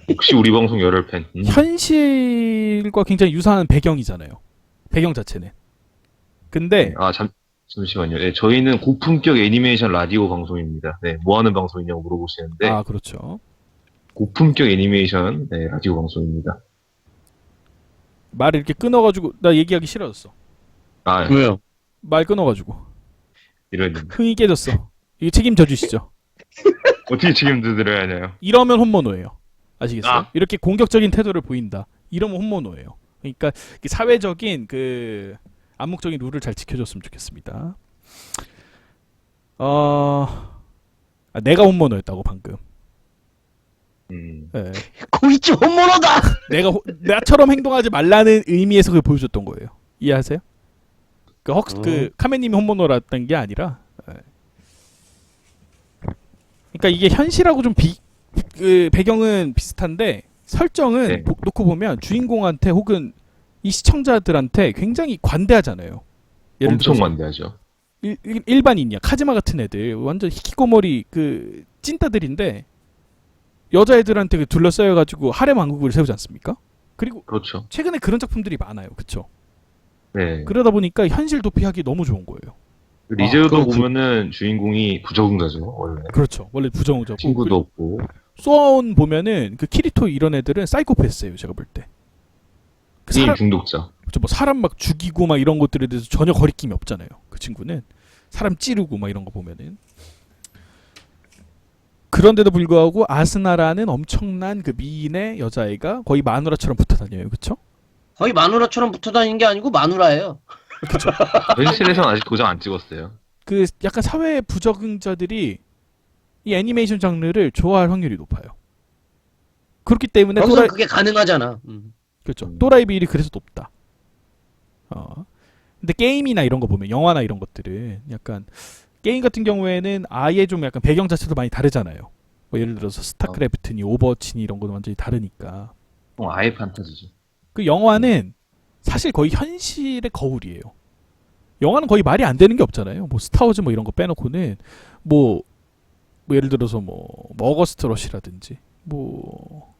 Speaker 2: 혹시 우리 방송 열혈 팬?
Speaker 1: 현실과 굉장히 유사한 배경이잖아요. 배경 자체는. 근데
Speaker 2: 아, 잠시만요. 네, 저희는 고품격 애니메이션 라디오 방송입니다. 네, 뭐 하는 방송이냐고 물어보시는데,
Speaker 1: 아 그렇죠.
Speaker 2: 고품격 애니메이션 네, 라디오 방송입니다.
Speaker 1: 말을 이렇게 끊어가지고 나 얘기하기 싫어졌어.
Speaker 2: 아,
Speaker 3: 왜요?
Speaker 1: 말 끊어가지고
Speaker 2: 이런.
Speaker 1: 흥이 깨졌어. 이거 책임져 주시죠.
Speaker 2: 어떻게 책임져 드려야 하나요?
Speaker 1: 이러면 홈모노예요. 아시겠어요?
Speaker 2: 아.
Speaker 1: 이렇게 공격적인 태도를 보인다. 이러면 홈모노예요. 그러니까 사회적인 그 암묵적인 룰을 잘 지켜줬으면 좋겠습니다. 내가 홈모노였다고 방금. 예.
Speaker 3: 고이치 홈모노다!
Speaker 1: 나처럼 행동하지 말라는 의미에서 그걸 보여줬던 거예요. 이해하세요? 그 카메님이 홈모노랐던 게 아니라. 예. 그러니까 이게 현실하고 좀 그 배경은 비슷한데 설정은
Speaker 2: 네.
Speaker 1: 놓고 보면 주인공한테 혹은 이 시청자들한테 굉장히 관대하잖아요. 예를
Speaker 2: 엄청
Speaker 1: 들어서
Speaker 2: 관대하죠.
Speaker 1: 일반인이야. 카즈마 같은 애들 완전 히키코모리 그 찐따들인데 여자애들한테 둘러싸여가지고 하렘 왕국을 세우지 않습니까? 그리고
Speaker 2: 그렇죠.
Speaker 1: 최근에 그런 작품들이 많아요. 그쵸?
Speaker 2: 네.
Speaker 1: 그러다 보니까 현실 도피하기 너무 좋은 거예요.
Speaker 2: 리제오도
Speaker 3: 그럼
Speaker 2: 보면은 주인공이 부적응자죠, 원래.
Speaker 1: 그렇죠. 원래 부정자고
Speaker 2: 친구도 없고.
Speaker 1: 소아온 보면은 그 키리토 이런 애들은 사이코패스예요. 제가 볼 때. 그
Speaker 2: 게임
Speaker 1: 사람,
Speaker 2: 중독자.
Speaker 1: 그쵸, 뭐 사람 막 죽이고 막 이런 것들에 대해서 전혀 거리낌이 없잖아요. 그 친구는 사람 찌르고 막 이런 거 보면은. 그런데도 불구하고 아스나라는 엄청난 그 미인의 여자애가 거의 마누라처럼 붙어 다녀요. 그쵸?
Speaker 3: 거의 마누라처럼 붙어 다니는 게 아니고 마누라예요.
Speaker 2: 현실에서는 아직 도장 안 찍었어요.
Speaker 1: 그 약간 사회 부적응자들이 이 애니메이션 장르를 좋아할 확률이 높아요. 그렇기 때문에
Speaker 3: 거기서 그게 가능하잖아.
Speaker 1: 그렇죠. 또라이 비율이 그래서 높다. 근데 게임이나 이런 거 보면 영화나 이런 것들은 약간 게임 같은 경우에는 아예 좀 약간 배경 자체도 많이 다르잖아요. 뭐 예를 들어서 스타크래프트니 오버워치니 이런 거는 완전히 다르니까.
Speaker 2: 아예 판타지죠.
Speaker 1: 그 영화는 사실 거의 현실의 거울이에요. 영화는 거의 말이 안 되는 게 없잖아요. 뭐 스타워즈 뭐 이런 거 빼놓고는 뭐 예를 들어서 뭐 어거스트 러시라든지 뭐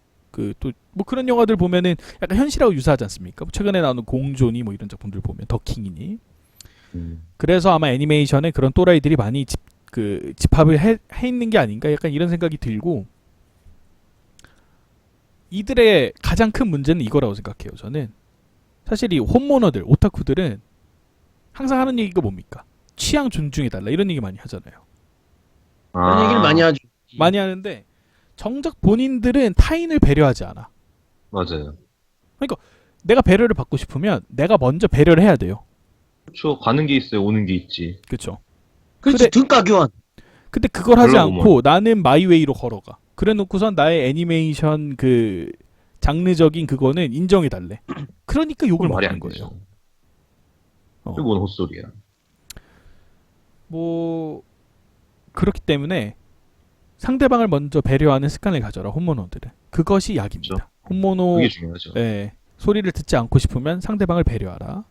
Speaker 1: 그런 영화들 보면은 약간 현실하고 유사하지 않습니까? 뭐 최근에 나오는 공존이 뭐 이런 작품들 보면 더킹이니. 그래서 아마 애니메이션에 그런 또라이들이 많이 집합을 해 있는 게 아닌가 약간 이런 생각이 들고 이들의 가장 큰 문제는 이거라고 생각해요. 저는 사실 이 홈모너들 오타쿠들은 항상 하는 얘기가 뭡니까? 취향 존중해달라 이런 얘기 많이 하잖아요.
Speaker 3: 그런 얘기를 많이 하죠.
Speaker 1: 많이 하는데 정작 본인들은 타인을 배려하지 않아.
Speaker 2: 맞아요.
Speaker 1: 내가 배려를 받고 싶으면 내가 먼저 배려를 해야 돼요.
Speaker 2: 그렇죠. 가는 게 있어요. 오는 게 있지.
Speaker 1: 그렇죠.
Speaker 3: 그렇지,
Speaker 1: 그래.
Speaker 3: 등가 교환.
Speaker 1: 근데 그걸 하지
Speaker 2: 별로
Speaker 1: 않고 나는 마이웨이로 걸어가. 그래 놓고선 나의 애니메이션 그 장르적인 그거는 인정해달래. 그러니까 욕을
Speaker 2: 말이
Speaker 1: 먹는
Speaker 2: 안 되죠.
Speaker 1: 거예요. 어.
Speaker 2: 이게 뭔 헛소리야.
Speaker 1: 뭐 그렇기 때문에 상대방을 먼저 배려하는 습관을 가져라 혼모노들은. 그것이 약입니다.
Speaker 2: 그렇죠.
Speaker 1: 혼모노
Speaker 2: 그게 중요하죠.
Speaker 1: 예, 소리를 듣지 않고 싶으면 상대방을 배려하라.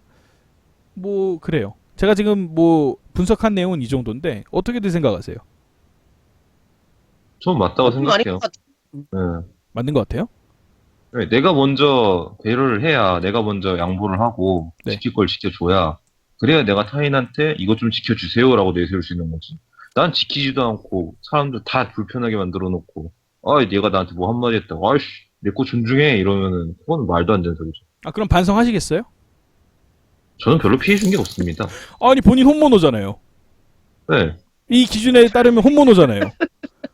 Speaker 1: 뭐 그래요. 제가 지금 뭐 분석한 내용은 이 정도인데 어떻게들 생각하세요?
Speaker 2: 전 맞다고
Speaker 3: 그거 아닌
Speaker 2: 생각해요.
Speaker 3: 것 같아.
Speaker 2: 네.
Speaker 1: 맞는 것 같아요?
Speaker 2: 네, 내가 먼저 배려를 해야 내가 먼저 양보를 하고
Speaker 1: 네.
Speaker 2: 지킬 걸 지켜줘야 그래야 내가 타인한테 이것 좀 지켜주세요라고 내세울 수 있는 거지. 난 지키지도 않고 사람들 다 불편하게 만들어 놓고 얘가 나한테 뭐 한마디 했다고 아이씨 내 거 존중해 이러면은 그건 말도 안 되는 소리죠.
Speaker 1: 아 그럼 반성하시겠어요?
Speaker 2: 저는 별로 피해 준 게 없습니다.
Speaker 1: 아니 본인 혼모노잖아요.
Speaker 2: 네.
Speaker 1: 이 기준에 따르면 혼모노잖아요.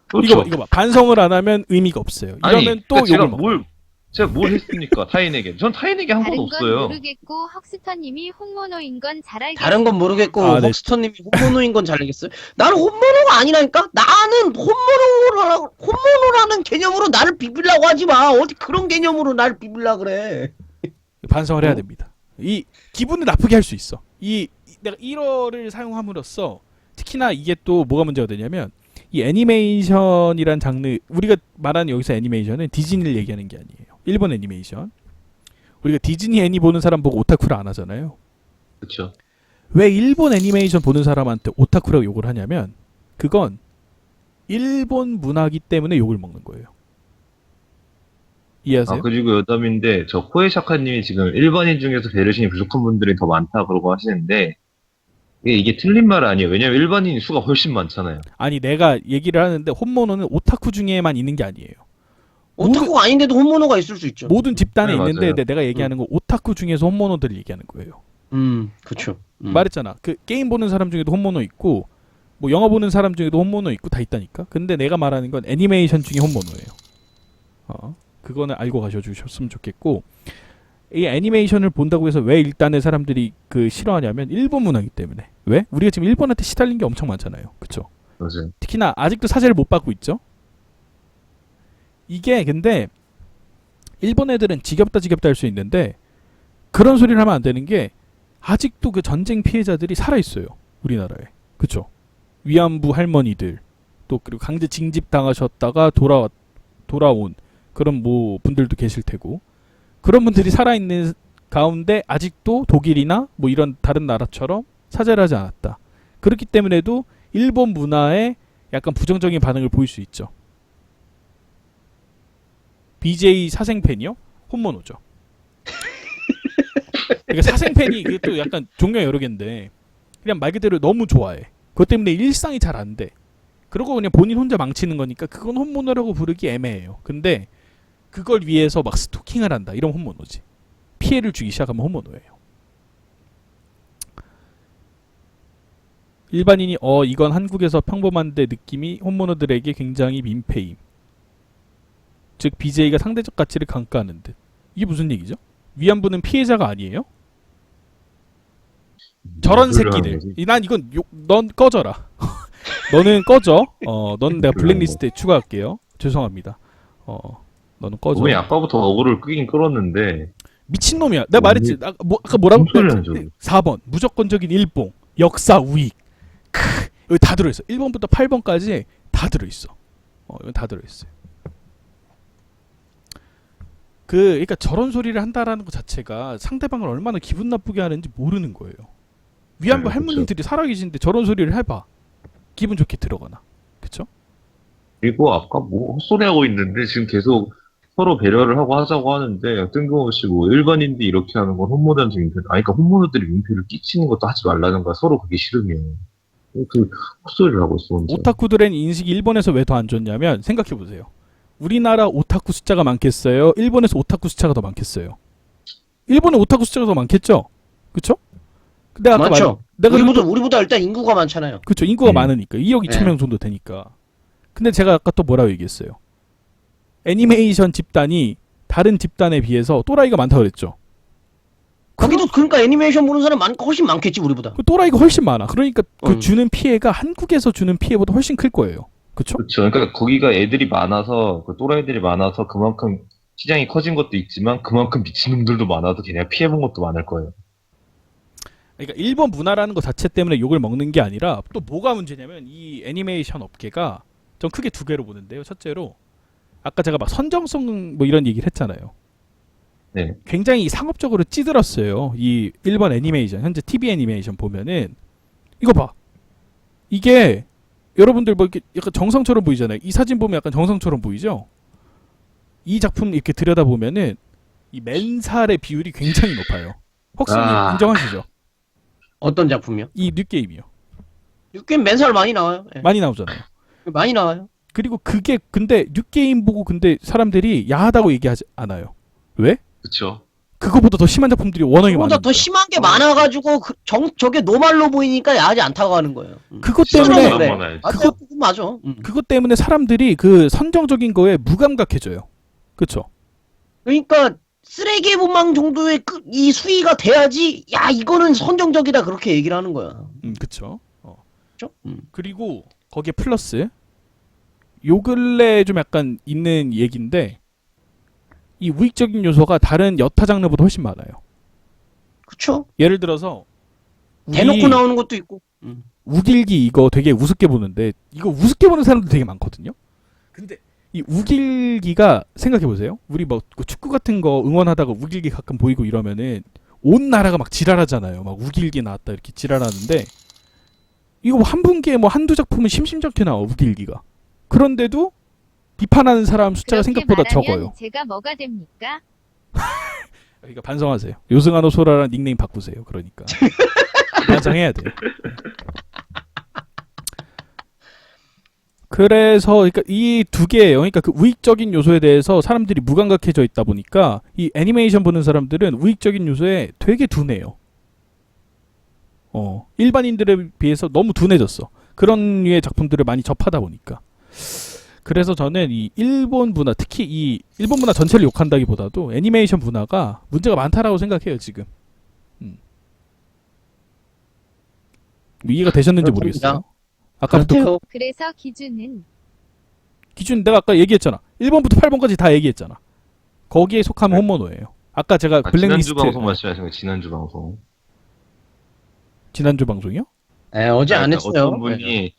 Speaker 2: 그렇죠.
Speaker 1: 이거 봐. 반성을 안 하면 의미가 없어요. 이러면
Speaker 2: 아니,
Speaker 1: 또
Speaker 2: 그러니까
Speaker 1: 욕을 먹어.
Speaker 2: 제가 뭘 했습니까? 타인에게. 전 타인에게 한
Speaker 4: 다른
Speaker 2: 건
Speaker 4: 건
Speaker 2: 없어요.
Speaker 4: 모르겠고 헉스터님이 홍모노인 건 잘 알겠어요.
Speaker 3: 다른 건 모르겠고
Speaker 1: 아, 네.
Speaker 3: 헉스터님이 혼모노인 건 잘 알겠어요. 나는 혼모노가 아니라니까. 나는 혼모노라는 개념으로 나를 비빌라고 하지 마. 어디 그런 개념으로 나를 비빌라 그래.
Speaker 1: 반성을 해야 됩니다. 이 기분을 나쁘게 할 수 있어. 내가 1어를 사용함으로써 특히나 이게 또 뭐가 문제가 되냐면 이 애니메이션이란 장르 우리가 말하는 여기서 애니메이션은 디즈니를 얘기하는 게 아니에요. 일본 애니메이션. 우리가 디즈니 애니 보는 사람 보고 오타쿠를 안 하잖아요.
Speaker 2: 그렇죠.
Speaker 1: 왜 일본 애니메이션 보는 사람한테 오타쿠라고 욕을 하냐면 그건 일본 문화기 때문에 욕을 먹는 거예요. 이해하세요?
Speaker 2: 그리고 여담인데 저 코에샤카님이 지금 일반인 중에서 배려심이 부족한 분들이 더 많다 그러고 하시는데 이게 틀린 말 아니에요. 왜냐면 일반인 수가 훨씬 많잖아요.
Speaker 1: 아니 내가 얘기를 하는데 혼모노는 오타쿠 중에만 있는 게 아니에요.
Speaker 3: 오타쿠가 아닌데도 혼모노가 있을 수 있죠.
Speaker 1: 모든 집단에
Speaker 2: 네,
Speaker 1: 있는데
Speaker 2: 맞아요.
Speaker 1: 내가 얘기하는 건 오타쿠 중에서 혼모노들을 얘기하는 거예요.
Speaker 3: 그렇죠.
Speaker 1: 말했잖아. 그 게임 보는 사람 중에도 혼모노 있고 뭐 영화 보는 사람 중에도 혼모노 있고 다 있다니까. 근데 내가 말하는 건 애니메이션 중에 혼모노예요. 그거는 알고 가셔주셨으면 좋겠고 이 애니메이션을 본다고 해서 왜 일단은 사람들이 그 싫어하냐면 일본 문화이기 때문에. 왜? 우리가 지금 일본한테 시달린 게 엄청 많잖아요. 그쵸?
Speaker 2: 맞아요.
Speaker 1: 특히나 아직도 사죄를 못 받고 있죠. 이게 근데 일본 애들은 지겹다 할 수 있는데 그런 소리를 하면 안 되는 게 아직도 그 전쟁 피해자들이 살아 있어요. 우리나라에. 그쵸? 위안부 할머니들 또 그리고 강제 징집 당하셨다가 돌아온 그런 뭐 분들도 계실 테고 그런 분들이 살아 있는 가운데 아직도 독일이나 뭐 이런 다른 나라처럼 사죄를 하지 않았다. 그렇기 때문에도 일본 문화에 약간 부정적인 반응을 보일 수 있죠. BJ 사생팬이요? 혼모노죠. 그러니까 사생팬이 그게 또 약간 종류가 여러 개인데 그냥 말 그대로 너무 좋아해. 그것 때문에 일상이 잘 안 돼. 그러고 그냥 본인 혼자 망치는 거니까 그건 혼모노라고 부르기 애매해요. 근데 그걸 위해서 막 스토킹을 한다. 이런 혼모노지. 피해를 주기 시작하면 혼모노예요. 일반인이 이건 한국에서 평범한데 느낌이 혼모노들에게 굉장히 민폐임. 즉 BJ가 상대적 가치를 강가하는 듯. 이게 무슨 얘기죠? 위안부는 피해자가 아니에요? 저런 새끼들. 난 이건 넌 꺼져라. 너는 꺼져. 넌 내가 블랙리스트에 추가할게요. 죄송합니다. 너는 꺼져.
Speaker 2: 분명히 아까부터 어그를 끄긴 끌었는데
Speaker 1: 미친놈이야. 내가 말했지. 아까 뭐라고?
Speaker 2: 무슨 소리야, 저게.
Speaker 1: 4번. 무조건적인 일봉. 역사 우익. 여기 다 들어있어. 1번부터 8번까지 다 들어있어. 이건 다 들어있어요. 그러니까 저런 소리를 한다라는 것 자체가 상대방을 얼마나 기분 나쁘게 하는지 모르는 거예요. 위안부
Speaker 2: 네,
Speaker 1: 할머니들이 살아계신데 저런 소리를 해봐. 기분 좋게 들어가나. 그쵸?
Speaker 2: 그리고 아까 뭐 헛소리 하고 있는데 지금 계속 서로 배려를 하고 하자고 하는데 뜬금없이 뭐 일반인들이 이렇게 하는 건 혼모들한테 민폐. 그러니까 혼모들이 민폐를 끼치는 것도 하지 말라는 거야. 서로 그게 싫으면. 그 헛소리를 하고 있어. 혼자.
Speaker 1: 오타쿠들의 인식이 일본에서 왜 더 안 좋냐면 생각해보세요. 우리나라 오타쿠 숫자가 많겠어요? 일본에서 오타쿠 숫자가 더 많겠어요? 일본에 오타쿠 숫자가 더 많겠죠? 그쵸? 근데 아까
Speaker 3: 많죠.
Speaker 1: 내가
Speaker 3: 우리보다 일단 인구가 많잖아요.
Speaker 1: 그쵸, 인구가 많으니까 2억 2천
Speaker 3: 네.
Speaker 1: 명 정도 되니까. 근데 제가 아까 또 뭐라고 얘기했어요? 애니메이션 집단이 다른 집단에 비해서 또라이가 많다고 그랬죠.
Speaker 3: 거기도 그러니까 애니메이션 보는 사람 훨씬 많겠지 우리보다.
Speaker 1: 그 또라이가 훨씬 많아. 그러니까 그
Speaker 3: 음.
Speaker 1: 주는 피해가 한국에서 주는 피해보다 훨씬 클 거예요. 그쵸?
Speaker 2: 그렇죠. 그러니까 거기가 애들이 많아서 그 또라이들이 많아서 그만큼 시장이 커진 것도 있지만 그만큼 미친놈들도 많아도 걔네가 피해본 것도 많을 거예요.
Speaker 1: 그러니까 일본 문화라는 것 자체 때문에 욕을 먹는 게 아니라 또 뭐가 문제냐면 이 애니메이션 업계가 좀 크게 두 개로 보는데요. 첫째로 아까 제가 막 선정성 뭐 이런 얘기를 했잖아요.
Speaker 2: 네.
Speaker 1: 굉장히 상업적으로 찌들었어요. 이 일본 애니메이션, 현재 TV 애니메이션 보면은 이거 봐. 이게 여러분들 뭐 이렇게 약간 정성처럼 보이잖아요. 이 사진 보면 약간 정성처럼 보이죠? 이 작품 이렇게 들여다보면은 이 맨살의 비율이 굉장히 높아요. 혹시님 인정하시죠?
Speaker 3: 어떤 작품이요?
Speaker 1: 이 뉴게임이요.
Speaker 3: 꽤 맨살 많이 나와요. 예.
Speaker 1: 많이 나오잖아요.
Speaker 3: 많이 나와요.
Speaker 1: 그리고 그게 근데 뉴게임 보고 근데 사람들이 야하다고 얘기하지 않아요. 왜?
Speaker 2: 그쵸.
Speaker 1: 그거보다 더 심한 작품들이 워낙에
Speaker 3: 그보다
Speaker 1: 많은데.
Speaker 3: 더 심한 게 많아가지고 저게 노말로 보이니까 야하지 않다고 하는 거예요.
Speaker 1: 그것
Speaker 2: 시선이
Speaker 1: 때문에
Speaker 3: 그래.
Speaker 2: 많아요.
Speaker 3: 맞아, 그거 맞아.
Speaker 1: 그것 때문에 사람들이 그 선정적인 거에 무감각해져요. 그렇죠?
Speaker 3: 그러니까 쓰레기 본망 정도의 이 수위가 돼야지 야 이거는 선정적이다 그렇게 얘기를 하는 거야.
Speaker 1: 그렇죠.
Speaker 3: 그렇죠?
Speaker 1: 그리고 거기에 플러스 요 근래 좀 약간 있는 얘기인데 이 우익적인 요소가 다른 여타 장르보다 훨씬 많아요.
Speaker 3: 그렇죠.
Speaker 1: 예를 들어서
Speaker 3: 대놓고 나오는 것도 있고.
Speaker 1: 우길기 이거 되게 우습게 보는데 이거 우습게 보는 사람도 되게 많거든요. 근데 이 우길기가 생각해 보세요. 우리 뭐 축구 같은 거 응원하다가 우길기 가끔 보이고 이러면은 온 나라가 막 지랄하잖아요. 막 우길기 나왔다 이렇게 지랄하는데 이거 한 분기에 뭐 한두 작품은 심심찮게 나와 우길기가. 그런데도 비판하는 사람 숫자가
Speaker 4: 그렇게
Speaker 1: 생각보다
Speaker 4: 말하면
Speaker 1: 적어요.
Speaker 4: 제가 뭐가 됩니까?
Speaker 1: 그러니까 반성하세요. 요승한호 소라라는 닉네임 바꾸세요. 그러니까 반성해야 돼요. 그래서 그러니까 이 두 개예요. 그러니까 그 우익적인 요소에 대해서 사람들이 무감각해져 있다 보니까 이 애니메이션 보는 사람들은 우익적인 요소에 되게 둔해요. 일반인들에 비해서 너무 둔해졌어. 그런 류의 작품들을 많이 접하다 보니까. 그래서 저는 이 일본 문화, 특히 이 일본 문화 전체를 욕한다기보다도 애니메이션 문화가 문제가 많다라고 생각해요, 지금. 이해가 되셨는지
Speaker 3: 그렇습니다.
Speaker 1: 모르겠어요. 아까부터
Speaker 3: 그렇대요.
Speaker 4: 그래서 기준은
Speaker 1: 기준 내가 아까 얘기했잖아. 1번부터 8번까지 다 얘기했잖아. 거기에 속하면
Speaker 2: 네.
Speaker 1: 홈모노예요. 아까 제가
Speaker 2: 지난주
Speaker 1: 블랙리스트
Speaker 2: 방송 말씀하신 거 지난주 방송.
Speaker 1: 지난주 방송이요?
Speaker 3: 네, 어제 안
Speaker 2: 그러니까
Speaker 3: 했어요.
Speaker 2: 어떤 분이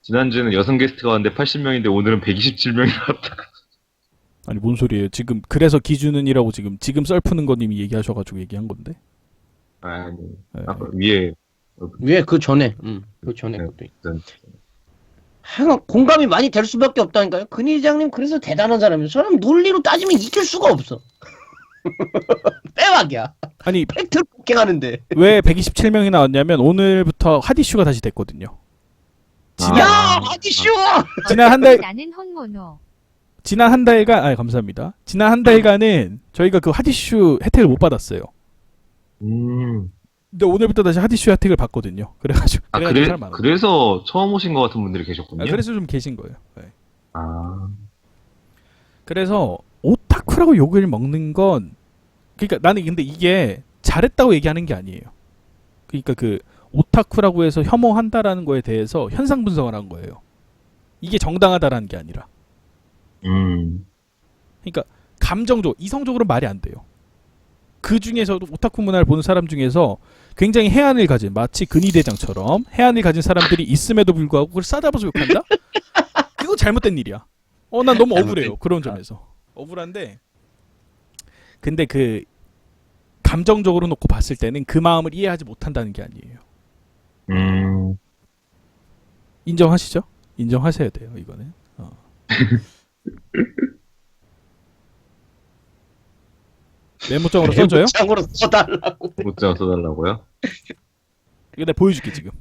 Speaker 2: 지난주는 여성 게스트가 왔는데 80명인데 오늘은 127명이 나왔다.
Speaker 1: 아니 뭔 소리예요? 지금 그래서 기준은이라고 지금 썰 푸는 거님이 얘기하셔가지고 얘기한 건데.
Speaker 2: 아니,
Speaker 1: 네.
Speaker 2: 아까 위에
Speaker 3: 위에 그 전에, 그 전에
Speaker 2: 네,
Speaker 3: 것도 있고.
Speaker 2: 일단
Speaker 3: 하여간 공감이 많이 될 수밖에 없다니까요. 근희 회장님 그래서 대단한 사람이에요. 저 사람 논리로 따지면 이길 수가 없어. 빼박이야.
Speaker 1: 아니
Speaker 3: 팩트를 폭행하는데.
Speaker 1: 왜 127명이 나왔냐면 오늘부터 핫 이슈가 다시 됐거든요.
Speaker 3: 야, 아디쇼!
Speaker 1: 지난 한 달
Speaker 4: 나는 홍모노.
Speaker 1: 지난 한 달간 감사합니다. 지난 한 달간은 저희가 그 핫 이슈 혜택을 못 받았어요. 근데 오늘부터 다시 핫 이슈 혜택을 받거든요. 그래가지고 사람 많아.
Speaker 2: 그래서 처음 오신 것 같은 분들이 계셨군요.
Speaker 1: 그래서 좀 계신 거예요. 네.
Speaker 2: 아,
Speaker 1: 그래서 오타쿠라고 욕을 먹는 건 그러니까 나는 근데 이게 잘했다고 얘기하는 게 아니에요. 그러니까 그 오타쿠라고 해서 혐오한다라는 거에 대해서 현상 분석을 한 거예요. 이게 정당하다라는 게 아니라. 그러니까 감정적, 이성적으로 말이 안 돼요. 그 중에서도 오타쿠 문화를 보는 사람 중에서 굉장히 해안을 가진 마치 근위대장처럼 해안을 가진 사람들이 있음에도 불구하고 그걸 싸잡아서 욕한다? 그거 잘못된 일이야. 난 너무 억울해요. 그런 점에서. 억울한데 근데 그 감정적으로 놓고 봤을 때는 그 마음을 이해하지 못한다는 게 아니에요. 인정하시죠? 인정하셔야 돼요. 이거는. 메모장으로 써줘요?
Speaker 3: 장으로 써달라고.
Speaker 2: 문자 써달라고요?
Speaker 1: 이거 내가 보여줄게 지금.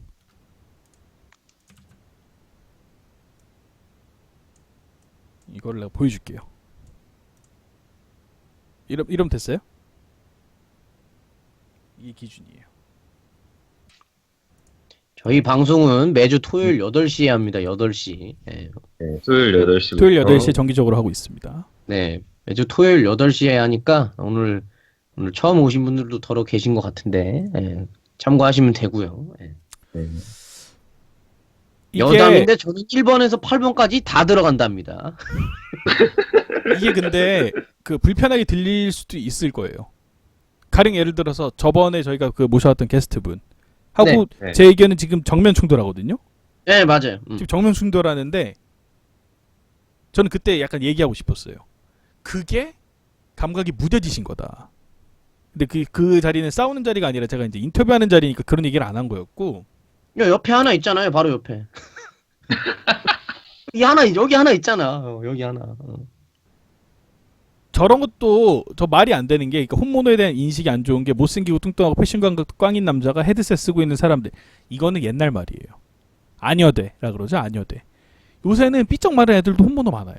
Speaker 1: 이걸 내가 보여줄게요. 이름 됐어요? 이게 기준이에요.
Speaker 3: 저희 방송은 매주 토요일 8시에 합니다. 8시. 네.
Speaker 2: 네, 토요일 8시부터.
Speaker 1: 토요일 8시에 정기적으로 하고 있습니다.
Speaker 3: 네. 매주 토요일 8시에 하니까 오늘 처음 오신 분들도 더러 계신 것 같은데 참고하시면 되고요.
Speaker 2: 네.
Speaker 3: 여담인데 저는 1번에서 8번까지 다 들어간답니다.
Speaker 1: 이게 근데 그 불편하게 들릴 수도 있을 거예요. 가령 예를 들어서 저번에 저희가 그 모셔왔던 게스트분 하고
Speaker 2: 네.
Speaker 1: 제 의견은 지금 정면 충돌하거든요.
Speaker 3: 네, 맞아요.
Speaker 1: 지금 정면 충돌하는데 저는 그때 약간 얘기하고 싶었어요. 그게 감각이 무뎌지신 거다. 근데 그 자리는 싸우는 자리가 아니라 제가 이제 인터뷰하는 자리니까 그런 얘기를 안 한 거였고.
Speaker 3: 옆에 하나 있잖아요. 바로 옆에. 여기 하나 있잖아. 여기 하나.
Speaker 1: 저런 것도 저 말이 안 되는 게, 그러니까 혼모노에 대한 인식이 안 좋은 게 못생기고 뚱뚱하고 패션 감각도 꽝인 남자가 헤드셋 쓰고 있는 사람들. 이거는 옛날 말이에요. 아녀대라 그러죠. 아녀대. 요새는 삐쩍 마른 애들도 혼모노 많아요.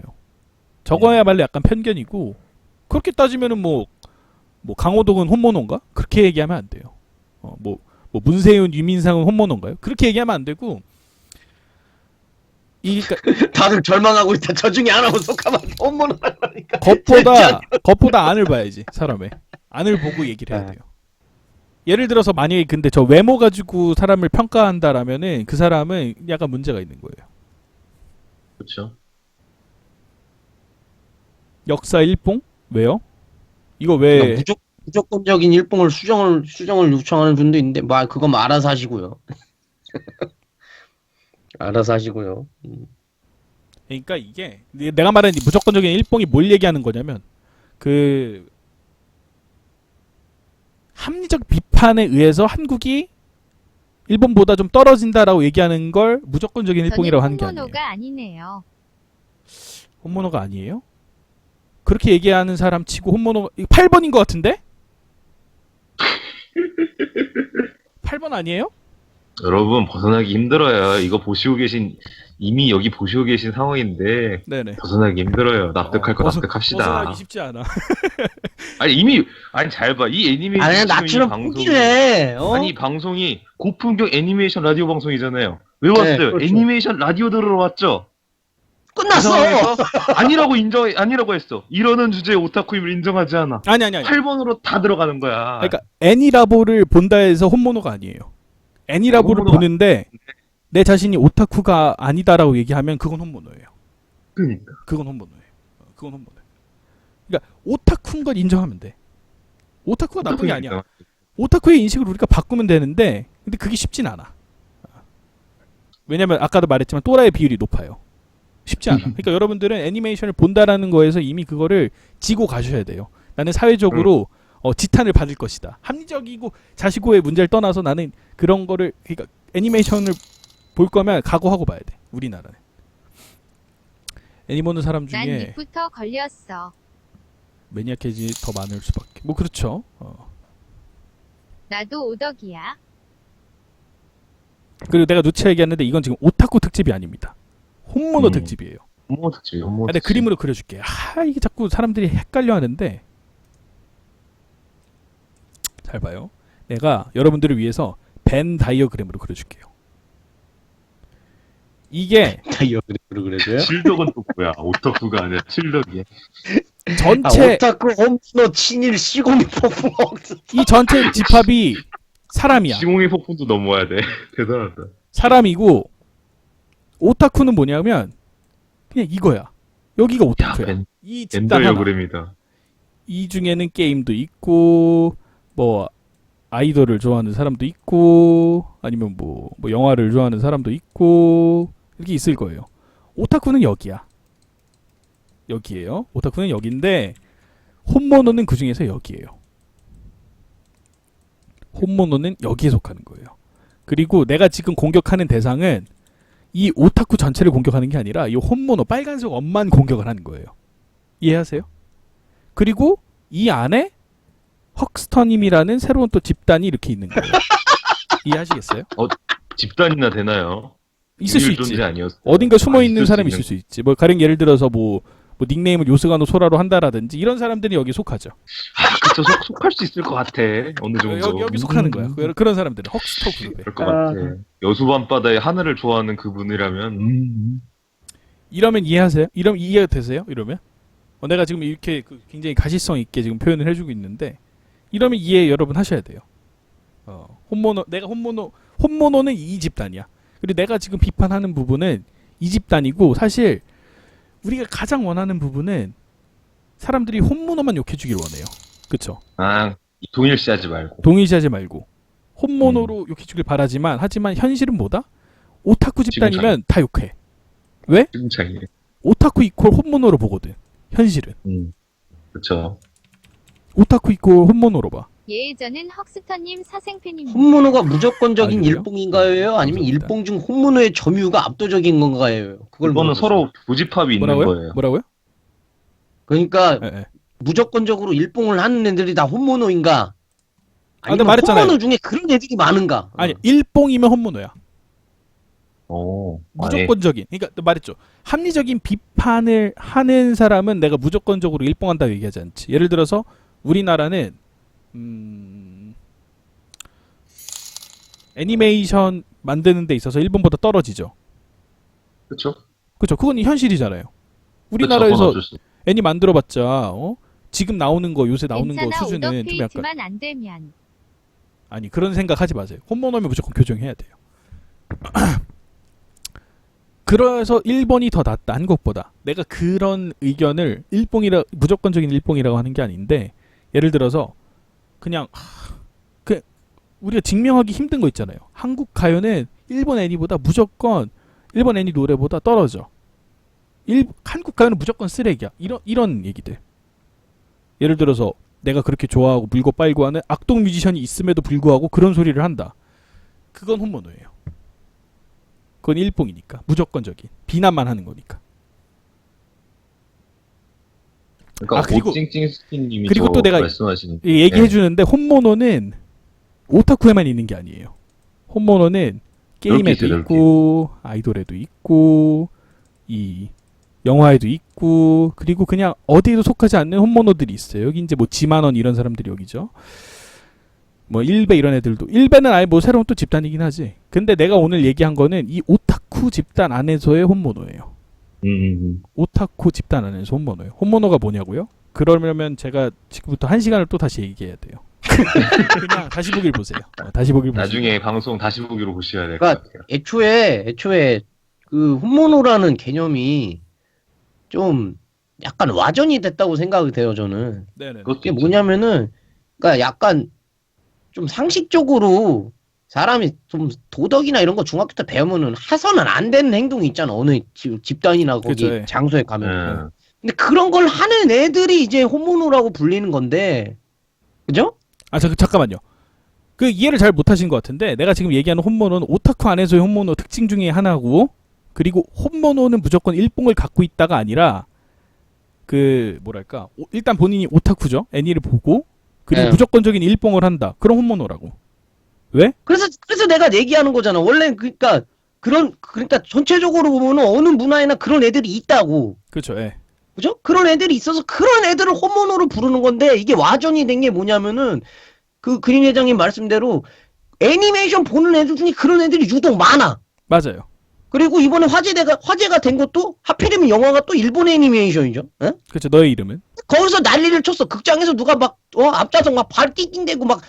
Speaker 1: 저거야말로 약간 편견이고, 그렇게 따지면은 뭐 강호동은 혼모노인가? 그렇게 얘기하면 안 돼요. 뭐 문세윤, 유민상은 혼모노인가요? 그렇게 얘기하면 안 되고, 그러니까
Speaker 3: 다들 절망하고 있다. 저 중에 하나만 속하면 엄마는 하니까.
Speaker 1: 겉보다 안을 봐야지. 사람의 안을 보고 얘기를 해야 돼요. 예를 들어서 만약에 근데 저 외모 가지고 사람을 평가한다라면은 그 사람은 약간 문제가 있는 거예요.
Speaker 2: 그렇죠.
Speaker 1: 역사 일봉? 왜요? 이거 왜?
Speaker 3: 무조건적인 일봉을 수정을 요청하는 분도 있는데, 그건 알아서 하시고요. 알아서 하시고요.
Speaker 1: 그러니까 이게 내가 말하는 이 무조건적인 일봉이 뭘 얘기하는 거냐면 그 합리적 비판에 의해서 한국이 일본보다 좀 떨어진다라고 얘기하는 걸 무조건적인 일봉이라고 하는 게 아니에요.
Speaker 4: 혼모노가 아니네요.
Speaker 1: 혼모노가 아니에요? 그렇게 얘기하는 사람 치고 혼모노가 8번인 것 같은데? 8번 아니에요?
Speaker 2: 여러분 벗어나기 힘들어요. 이거 이미 여기 보시고 계신 상황인데
Speaker 1: 네네.
Speaker 2: 벗어나기 힘들어요. 납득할 거 납득합시다.
Speaker 1: 벗어나기 쉽지 않아.
Speaker 2: 아니 잘 봐. 이 애니메이션
Speaker 3: 아니,
Speaker 2: 지금 이
Speaker 3: 나처럼
Speaker 2: 방송이
Speaker 3: 포기해.
Speaker 2: 아니 이 방송이 고품격 애니메이션 라디오 방송이잖아요. 왜 왔어요?
Speaker 3: 그렇죠.
Speaker 2: 애니메이션 라디오 들으러 왔죠. 그
Speaker 3: 끝났어.
Speaker 2: 상황에서 아니라고 했어. 이러는 주제에 오타쿠임을 인정하지 않아.
Speaker 1: 아니.
Speaker 2: 8번으로 다 들어가는 거야.
Speaker 1: 그러니까 애니라보를 본다 해서 혼모노가 아니에요. 애니라보를
Speaker 2: 혼모노가-
Speaker 1: 보는데 내 자신이 오타쿠가 아니다라고 얘기하면 그건 혼모노예요.
Speaker 2: 그러니까.
Speaker 1: 그건 혼모노예요. 그건 혼모노예요. 그러니까 오타쿠인 걸 인정하면 돼. 오타쿠가 나쁜 게 아니야. 오타쿠의 인식을 우리가 바꾸면 되는데 근데 그게 쉽진 않아. 왜냐면 아까도 말했지만 또라이 비율이 높아요. 쉽지 않아. 그러니까 여러분들은 애니메이션을 본다라는 거에서 이미 그거를 지고 가셔야 돼요. 나는 사회적으로 지탄을 받을 것이다. 합리적이고 자시고의 문제를 떠나서 나는 그런 거를, 그러니까 애니메이션을 볼 거면 각오하고 봐야 돼. 우리나라는. 애니 보는 사람
Speaker 4: 난
Speaker 1: 중에
Speaker 4: 닉부터 걸렸어.
Speaker 1: 매니아케지 더 많을 수밖에. 뭐 그렇죠.
Speaker 4: 나도 오덕이야.
Speaker 1: 그리고 내가 누차 얘기했는데 이건 지금 오타쿠 특집이 아닙니다. 혼모노
Speaker 2: 음.
Speaker 1: 특집이에요.
Speaker 2: 혼모 특집.
Speaker 1: 근데 그림으로 그려줄게. 이게 자꾸 사람들이 헷갈려 하는데 잘 봐요. 내가 여러분들을 위해서 벤 다이어그램으로 그려줄게요. 이게
Speaker 3: 다이어그램으로 그래줘요?
Speaker 2: 실덕은 또 뭐야? 오타쿠가 아니라 실덕이.
Speaker 1: 전체
Speaker 3: 오타쿠 홈스노 친일 시공이 폭풍.
Speaker 1: 이 전체 집합이 사람이야.
Speaker 2: 시공의 폭풍도 넘어야 돼. 대단하다.
Speaker 1: 사람이고 오타쿠는 뭐냐면 그냥 이거야. 여기가 오타쿠야.
Speaker 2: 벤
Speaker 1: 이 집단 하나.
Speaker 2: 다이어그램이다.
Speaker 1: 이 중에는 게임도 있고 뭐 아이돌을 좋아하는 사람도 있고 아니면 뭐 영화를 좋아하는 사람도 있고 이렇게 있을 거예요. 오타쿠는 여기야. 여기에요. 오타쿠는 여기인데 혼모노는 그 중에서 여기에요. 혼모노는 여기에 속하는 거예요. 그리고 내가 지금 공격하는 대상은 이 오타쿠 전체를 공격하는 게 아니라 이 혼모노 빨간색 엄만 공격을 하는 거예요. 이해하세요? 그리고 이 안에 헉스터님이라는 새로운 또 집단이 이렇게 있는 거예요. 이해하시겠어요?
Speaker 2: 집단이나 되나요?
Speaker 1: 있을 수
Speaker 2: 유일
Speaker 1: 있지.
Speaker 2: 존재 아니었어요?
Speaker 1: 어딘가 숨어 있는
Speaker 2: 있을
Speaker 1: 사람이
Speaker 2: 수
Speaker 1: 있을 수 있지. 뭐 가령 예를 들어서 뭐 닉네임을 요스가노 소라로 한다라든지 이런 사람들이 여기 속하죠.
Speaker 2: 그쵸, 속할 수 있을 것 같아. 어느 정도.
Speaker 1: 여기 속하는 거야. 그런 사람들은 헉스터 그룹에.
Speaker 2: 그럴 것 같아. 여수밤바다의 하늘을 좋아하는 그분이라면.
Speaker 1: 이러면 이해하세요? 이러면 이해가 되세요? 이러면 내가 지금 이렇게 굉장히 가시성 있게 지금 표현을 해주고 있는데 이러면 이해 여러분 하셔야 돼요. 혼모노는 이 집단이야. 그리고 내가 지금 비판하는 부분은 이 집단이고 사실 우리가 가장 원하는 부분은 사람들이 혼모노만 욕해주길 원해요. 그쵸?
Speaker 2: 아, 동일시하지 말고.
Speaker 1: 동일시하지 말고 혼모노로 욕해주길 바라지만 하지만 현실은 뭐다? 오타쿠 집단이면 다 욕해. 왜?
Speaker 2: 심창이.
Speaker 1: 오타쿠 이퀄 혼모노로 보거든. 현실은.
Speaker 2: 그쵸.
Speaker 1: 오타쿠 이퀄 혼모노로 봐.
Speaker 4: 예전은 헉스터님 사생팬입니다.
Speaker 3: 혼모노가 무조건적인
Speaker 1: 아, 그래요?
Speaker 3: 일봉인가요? 아니면
Speaker 1: 감사합니다.
Speaker 3: 일봉 중 혼모노의 점유가 압도적인 건가요? 그걸
Speaker 2: 이거는
Speaker 3: 물어보세요.
Speaker 2: 서로 고집합이 있는
Speaker 1: 뭐라고요?
Speaker 2: 거예요.
Speaker 1: 뭐라고요?
Speaker 3: 그러니까
Speaker 1: 예, 예.
Speaker 3: 무조건적으로 일봉을 하는 애들이 다 혼모노인가? 아니면
Speaker 1: 내가 말했잖아요.
Speaker 3: 혼모노 중에 그런 애들이 많은가?
Speaker 1: 아니 일봉이면 혼모노야.
Speaker 2: 오,
Speaker 1: 무조건적인. 그러니까 또 말했죠. 합리적인 비판을 하는 사람은 내가 무조건적으로 일봉한다고 얘기하지 않지. 예를 들어서 우리나라는 애니메이션 만드는 데 있어서 일본보다 떨어지죠.
Speaker 2: 그쵸?
Speaker 1: 그렇죠. 그건 현실이잖아요.
Speaker 2: 그건
Speaker 1: 우리나라에서
Speaker 2: 어쩔 수 없-
Speaker 1: 애니 만들어봤자 지금 나오는 거 요새 나오는 거
Speaker 4: 괜찮아
Speaker 1: 수준은 좀 약간
Speaker 4: 오더페이트만 안 되면.
Speaker 1: 아니 그런 생각하지 마세요. 혼모노면 무조건 교정해야 돼요. 그래서 일본이 더 낫다 한국보다. 내가 그런 의견을 무조건적인 일봉이라고 하는 게 아닌데 예를 들어서 그냥 우리가 증명하기 힘든 거 있잖아요. 한국 가요는 일본 애니보다 무조건 일본 애니 노래보다 떨어져. 한국 가요는 무조건 쓰레기야. 이런 얘기들. 예를 들어서 내가 그렇게 좋아하고 물고 빨고 하는 악동 뮤지션이 있음에도 불구하고 그런 소리를 한다. 그건 혼모노예요. 그건 일봉이니까. 무조건적인. 비난만 하는 거니까.
Speaker 2: 그러니까
Speaker 1: 그리고-
Speaker 2: 오찡찡스키님이
Speaker 1: 그리고 또 내가
Speaker 2: 말씀하시는
Speaker 1: 얘기해 주는데 혼모노는 오타쿠에만 있는 게 아니에요. 혼모노는 게임에도
Speaker 2: 넓게
Speaker 1: 있고 아이돌에도 있고 이 영화에도 있고 그리고 그냥 어디에도 속하지 않는 혼모노들이 있어요. 여기 이제 뭐 지만원 이런 사람들이 여기죠. 뭐 일베 이런 애들도 일베는 아예 뭐 새로운 또 집단이긴 하지. 근데 내가 오늘 얘기한 거는 이 오타쿠 집단 안에서의 혼모노예요. 오타쿠 집단 안에서 혼모노예요. 혼모노가 뭐냐고요? 그러면 제가 지금부터 1시간을 또 다시 얘기해야 돼요. 그냥 다시 보길 보세요. 다시 보길 보세요.
Speaker 2: 나중에 방송 다시 보기로 보셔야 될 것
Speaker 3: 그러니까
Speaker 2: 같아요.
Speaker 3: 애초에 그 혼모노라는 개념이 좀 약간 와전이 됐다고 생각이 돼요, 저는.
Speaker 1: 네네.
Speaker 2: 그것도
Speaker 3: 그게
Speaker 2: 있죠.
Speaker 3: 뭐냐면은, 그러니까 약간 좀 상식적으로 사람이 좀 도덕이나 이런 거 중학교 때 배우면은 해서는 안 되는 행동이 있잖아. 어느 집단이나 거기
Speaker 1: 그죠, 예.
Speaker 3: 장소에 가면.
Speaker 2: 네.
Speaker 3: 근데 그런 걸 하는 애들이 이제 혼모노라고 불리는 건데, 그죠?
Speaker 1: 잠깐만요. 그 이해를 잘 못하신 것 같은데 내가 지금 얘기하는 혼모노는 오타쿠 안에서의 혼모노 특징 중에 하나고 그리고 혼모노는 무조건 일봉을 갖고 있다가 아니라 그 뭐랄까 일단 본인이 오타쿠죠. 애니를 보고 그리고
Speaker 3: 네.
Speaker 1: 무조건적인 일봉을 한다. 그런 혼모노라고. 왜?
Speaker 3: 그래서 내가 얘기하는 거잖아. 원래 그러니까 전체적으로 보면은 어느 문화에나 그런 애들이 있다고.
Speaker 1: 그렇죠. 예.
Speaker 3: 그죠? 그런 애들이 있어서 그런 애들을 혼모노로 부르는 건데 이게 와전이 된 게 뭐냐면은 그 그림 회장님 말씀대로 애니메이션 보는 애들 중에 그런 애들이 유독 많아.
Speaker 1: 맞아요.
Speaker 3: 그리고 이번에 화제가 된 것도 하필이면 영화가 또 일본 애니메이션이죠. 에?
Speaker 1: 그렇죠. 너의 이름은
Speaker 3: 거기서 난리를 쳤어. 극장에서 누가 막 앞좌석 막 발 낑낑대고 막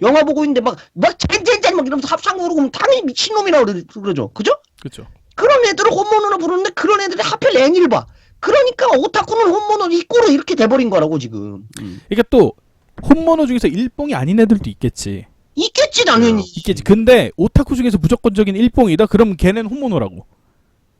Speaker 3: 영화 보고 있는데 막 젠젠젠 막 이러면서 합창 부르고 그러면 당연히 미친놈이라고 그러죠. 그죠?
Speaker 1: 그렇죠.
Speaker 3: 그런 애들을 혼모노로 부르는데 그런 애들이 하필 애니를 봐. 그러니까 오타쿠는 혼모노 이꼬로 이렇게 돼버린 거라고 지금.
Speaker 1: 그러니까 또 혼모노 중에서 일봉이 아닌 애들도 있겠지.
Speaker 3: 있겠지 당연히.
Speaker 1: 있겠지. 근데 오타쿠 중에서 무조건적인 일봉이다. 그럼 걔는 혼모노라고.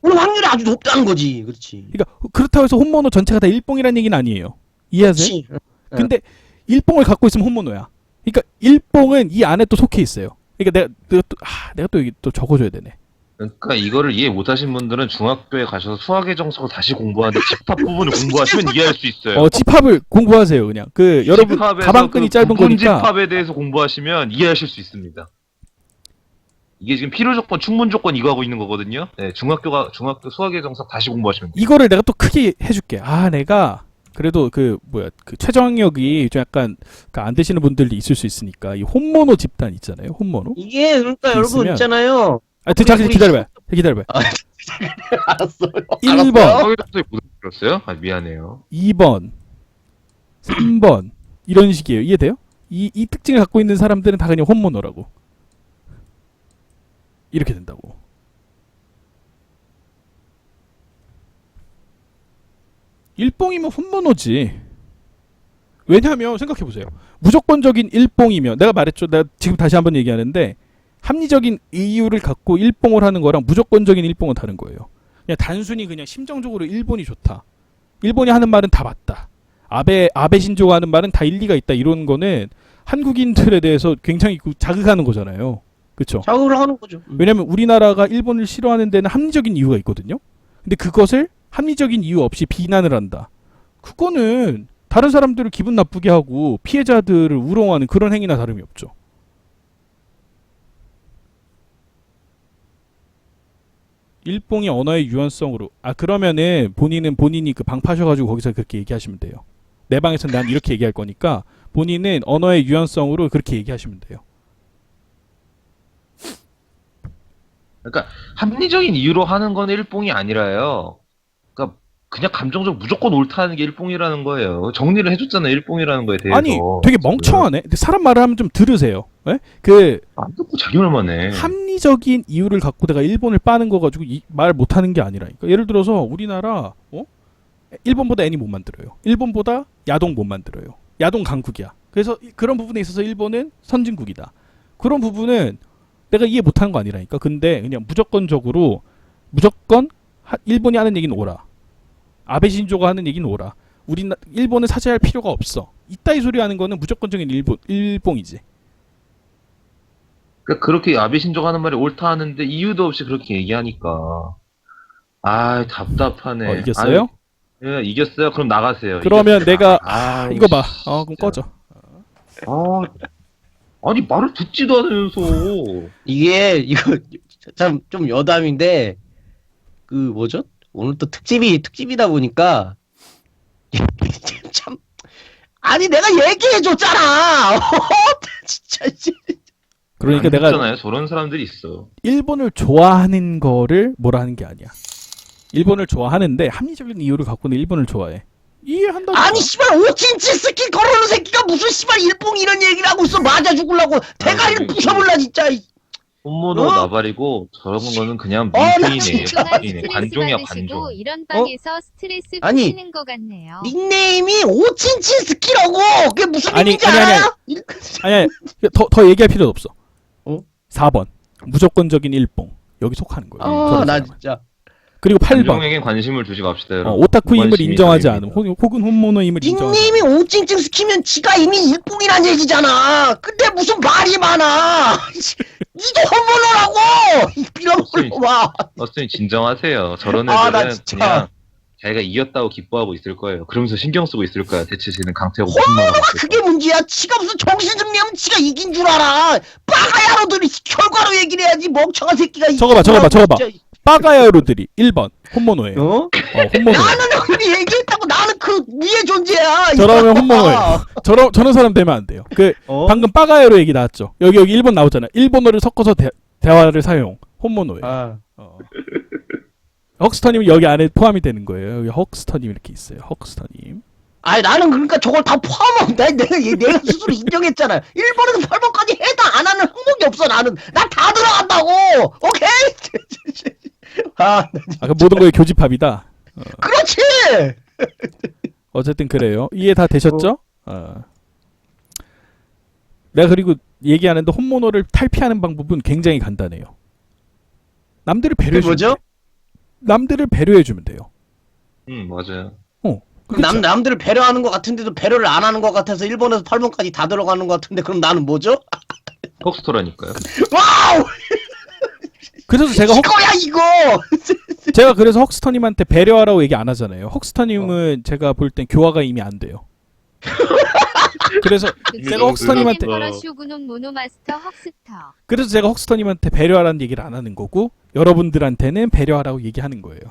Speaker 3: 그럼 확률이 아주 높다는 거지. 그렇지.
Speaker 1: 그러니까 그렇다고 해서 혼모노 전체가 다 일봉이라는 얘기는 아니에요. 이해하세요?
Speaker 3: 그렇지.
Speaker 1: 근데 일봉을 갖고 있으면 혼모노야. 그러니까 일봉은 이 안에 또 속해 있어요. 그러니까 내가 또 여기 또 적어줘야 되네.
Speaker 2: 그러니까 이거를 이해 못하신 분들은 중학교에 가셔서 수학의 정석을 다시 공부하는데 집합 부분을 공부하시면 이해할 수 있어요.
Speaker 1: 집합을 공부하세요. 그냥 여러분
Speaker 2: 집합에서
Speaker 1: 가방끈이
Speaker 2: 그
Speaker 1: 짧은
Speaker 2: 부분
Speaker 1: 거니까.
Speaker 2: 집합에 대해서 공부하시면 이해하실 수 있습니다. 이게 지금 필요 조건, 충분 조건 이거 하고 있는 거거든요. 네, 중학교 수학의 정석 다시 공부하시면 돼요.
Speaker 1: 이거를 내가 또 크게 해줄게. 내가 그래도 그 최정혁이 좀 약간 안 되시는 분들도 있을 수 있으니까 이 혼모노 집단 있잖아요. 혼모노.
Speaker 3: 이게 그러니까 여러분
Speaker 1: 있으면-
Speaker 3: 있잖아요.
Speaker 1: 잠깐 기다려봐요. 기다려봐요.
Speaker 3: 알았어요.
Speaker 1: 1번,
Speaker 2: 수학의 정석이 못 들었어요? 미안해요.
Speaker 1: 2번, 3번 이런 식이에요. 이해돼요? 이 특징을 갖고 있는 사람들은 다 그냥 혼모노라고. 이렇게 된다고. 일봉이면 혼모노지. 왜냐하면 생각해보세요. 무조건적인 일봉이면 내가 말했죠. 내가 지금 다시 한번 얘기하는데 합리적인 이유를 갖고 일봉을 하는 거랑 무조건적인 일봉은 다른 거예요. 그냥 단순히 그냥 심정적으로 일본이 좋다. 일본이 하는 말은 다 맞다. 아베 신조가 하는 말은 다 일리가 있다. 이런 거는 한국인들에 대해서 굉장히 자극하는 거잖아요. 그렇죠?
Speaker 3: 자극을 하는 거죠.
Speaker 1: 왜냐면 우리나라가 일본을 싫어하는 데는 합리적인 이유가 있거든요. 근데 그것을 합리적인 이유 없이 비난을 한다. 그거는 다른 사람들을 기분 나쁘게 하고 피해자들을 우롱하는 그런 행위나 다름이 없죠. 일봉이 언어의 유연성으로 그러면은 본인이 그 방 파셔가지고 거기서 그렇게 얘기하시면 돼요. 내 방에서 난 이렇게 얘기할 거니까 본인은 언어의 유연성으로 그렇게 얘기하시면 돼요.
Speaker 2: 그러니까 합리적인 이유로 하는 건 일봉이 아니라요. 그러니까 그냥 감정적으로 무조건 옳다는 게 일봉이라는 거예요. 정리를 해줬잖아요. 일봉이라는 거에 대해서.
Speaker 1: 아니 되게 멍청하네. 근데 사람 말을 하면 좀 들으세요. 예?
Speaker 2: 안 듣고 자기 말만 해.
Speaker 1: 합리적인 이유를 갖고 내가 일본을 빠는 거 가지고 말 못하는 게 아니라니까. 예를 들어서 우리나라 일본보다 애니 못 만들어요. 일본보다 야동 못 만들어요. 야동 강국이야. 그래서 그런 부분에 있어서 일본은 선진국이다. 그런 부분은 내가 이해 못하는 거 아니라니까. 근데 그냥 무조건 일본이 하는 얘기는 옳아. 아베 신조가 하는 얘기는 옳아. 일본은 사죄할 필요가 없어. 이따위 소리 하는 거는 무조건적인 일봉이지.
Speaker 2: 그러니까 그렇게 아베 신조가 하는 말이 옳다 하는데 이유도 없이 그렇게 얘기하니까. 답답하네.
Speaker 1: 이겼어요?
Speaker 2: 예, 이겼어요. 그럼 나가세요.
Speaker 1: 그러면
Speaker 2: 이겼어요.
Speaker 1: 내가 이거 봐. 그럼 꺼져.
Speaker 2: 아니 말을 듣지도 않으면서.
Speaker 3: 이거 참 좀 여담인데 그 뭐죠? 오늘 또 특집이다 보니까 참 아니 내가 얘기해 줬잖아. 진짜.
Speaker 1: 그러니까 내가
Speaker 2: 있잖아요. 저런 사람들이 있어.
Speaker 1: 일본을 좋아하는 거를 뭐라 하는 게 아니야. 일본을 좋아하는데 합리적인 이유를 갖고는 일본을 좋아해. 이해한다니까.
Speaker 3: 아니 씨발 5cm 스킨 걸어놓은 새끼가 무슨 씨발 일봉 이런 얘기를 하고 있어. 맞아 죽으려고 대가리를 부셔볼라 진짜.
Speaker 2: 혼모노 나발이고 저런 거는 그냥
Speaker 3: 나
Speaker 2: 민폐이네.
Speaker 3: 진짜.
Speaker 2: 민폐이네.
Speaker 4: 스트레스
Speaker 2: 관종이야
Speaker 4: 받으시고
Speaker 2: 관종.
Speaker 4: 이런 방에서 스트레스
Speaker 3: 아니,
Speaker 4: 푸시는 것 같네요.
Speaker 3: 닉네임이 5cm 스키라고. 그게 무슨
Speaker 1: 아니,
Speaker 3: 의미인지
Speaker 1: 아니,
Speaker 3: 알아요?
Speaker 1: 아니 더 얘기할 필요도 없어.
Speaker 3: 어?
Speaker 1: 4번 무조건적인 일봉 여기 속하는 거예요. 저런
Speaker 3: 나
Speaker 1: 사람은.
Speaker 3: 진짜.
Speaker 1: 그리고 8번
Speaker 2: 관종에겐 관심을 두지 맙시다. 여러분.
Speaker 1: 오타쿠임을
Speaker 2: 무관심이
Speaker 1: 인정하지
Speaker 2: 아닙니다.
Speaker 1: 않음. 혹은 혼모노임을 인정하지
Speaker 3: 닉네임이 5찡찡 스키면 지가 이미 일봉이란 얘기잖아. 근데 무슨 말이 많아. 니도 험물러라고. 빌어먹을 봐.
Speaker 2: 어스님 진정하세요. 저런
Speaker 3: 나
Speaker 2: 애들은
Speaker 3: 진짜.
Speaker 2: 그냥 자기가 이겼다고 기뻐하고 있을 거예요. 그러면서 신경 쓰고 있을 거야. 대체 쟤는 강태하고
Speaker 3: 험물러가 그게 문제야. 지가 무슨 정신승리하면 지가 이긴 줄 알아. 빠가야로들이 결과로 얘기를 해야지. 멍청한 새끼가.
Speaker 1: 적어봐.
Speaker 3: 진짜.
Speaker 1: 빠가야로들이 1번 혼모노예요.
Speaker 3: 어?
Speaker 1: 혼모노.
Speaker 3: 나는 그렇게 얘기했다고. 나는 그 위의 존재야.
Speaker 1: 저러면 혼모노예요. 저런 사람 되면 안 돼요. 방금 빠가야로 얘기 나왔죠. 여기 1번 나오잖아. 일본어를 섞어서 대화를 사용. 혼모노예요. 헉스터님은 여기 안에 포함이 되는 거예요. 여기 헉스터님 이렇게 있어요. 헉스터님.
Speaker 3: 아니 나는 그러니까 저걸 다 포함하고 내가 스스로 인정했잖아. 1번에서 8번까지 해당 안 하는 항목이 없어. 나 다 들어간다고. 오케이?
Speaker 1: 그럼 모든 거에 교집합이다.
Speaker 3: 그렇지.
Speaker 1: 어쨌든 그래요. 이해 다 되셨죠? 내가 그리고 얘기하는데 혼모노를 탈피하는 방법은 굉장히 간단해요. 남들을 배려해주면
Speaker 3: 뭐죠?
Speaker 1: 돼. 남들을 배려해주면 돼요.
Speaker 2: 맞아요.
Speaker 3: 남들을 배려하는 것 같은데도 배려를 안 하는 것 같아서 1번에서 8번까지 다 들어가는 것 같은데 그럼 나는 뭐죠?
Speaker 2: 헉스토라니까요.
Speaker 3: 와우!
Speaker 1: 그래서
Speaker 3: 이거야 이거!
Speaker 1: 그래서 헉스터님한테 배려하라고 얘기 안 하잖아요. 헉스터님은 제가 볼 땐 교화가 이미 안 돼요. 그래서 제가 헉스터님한테 그래서 제가 헉스터님한테 배려하라는 얘기를 안 하는 거고 여러분들한테는 배려하라고 얘기하는 거예요.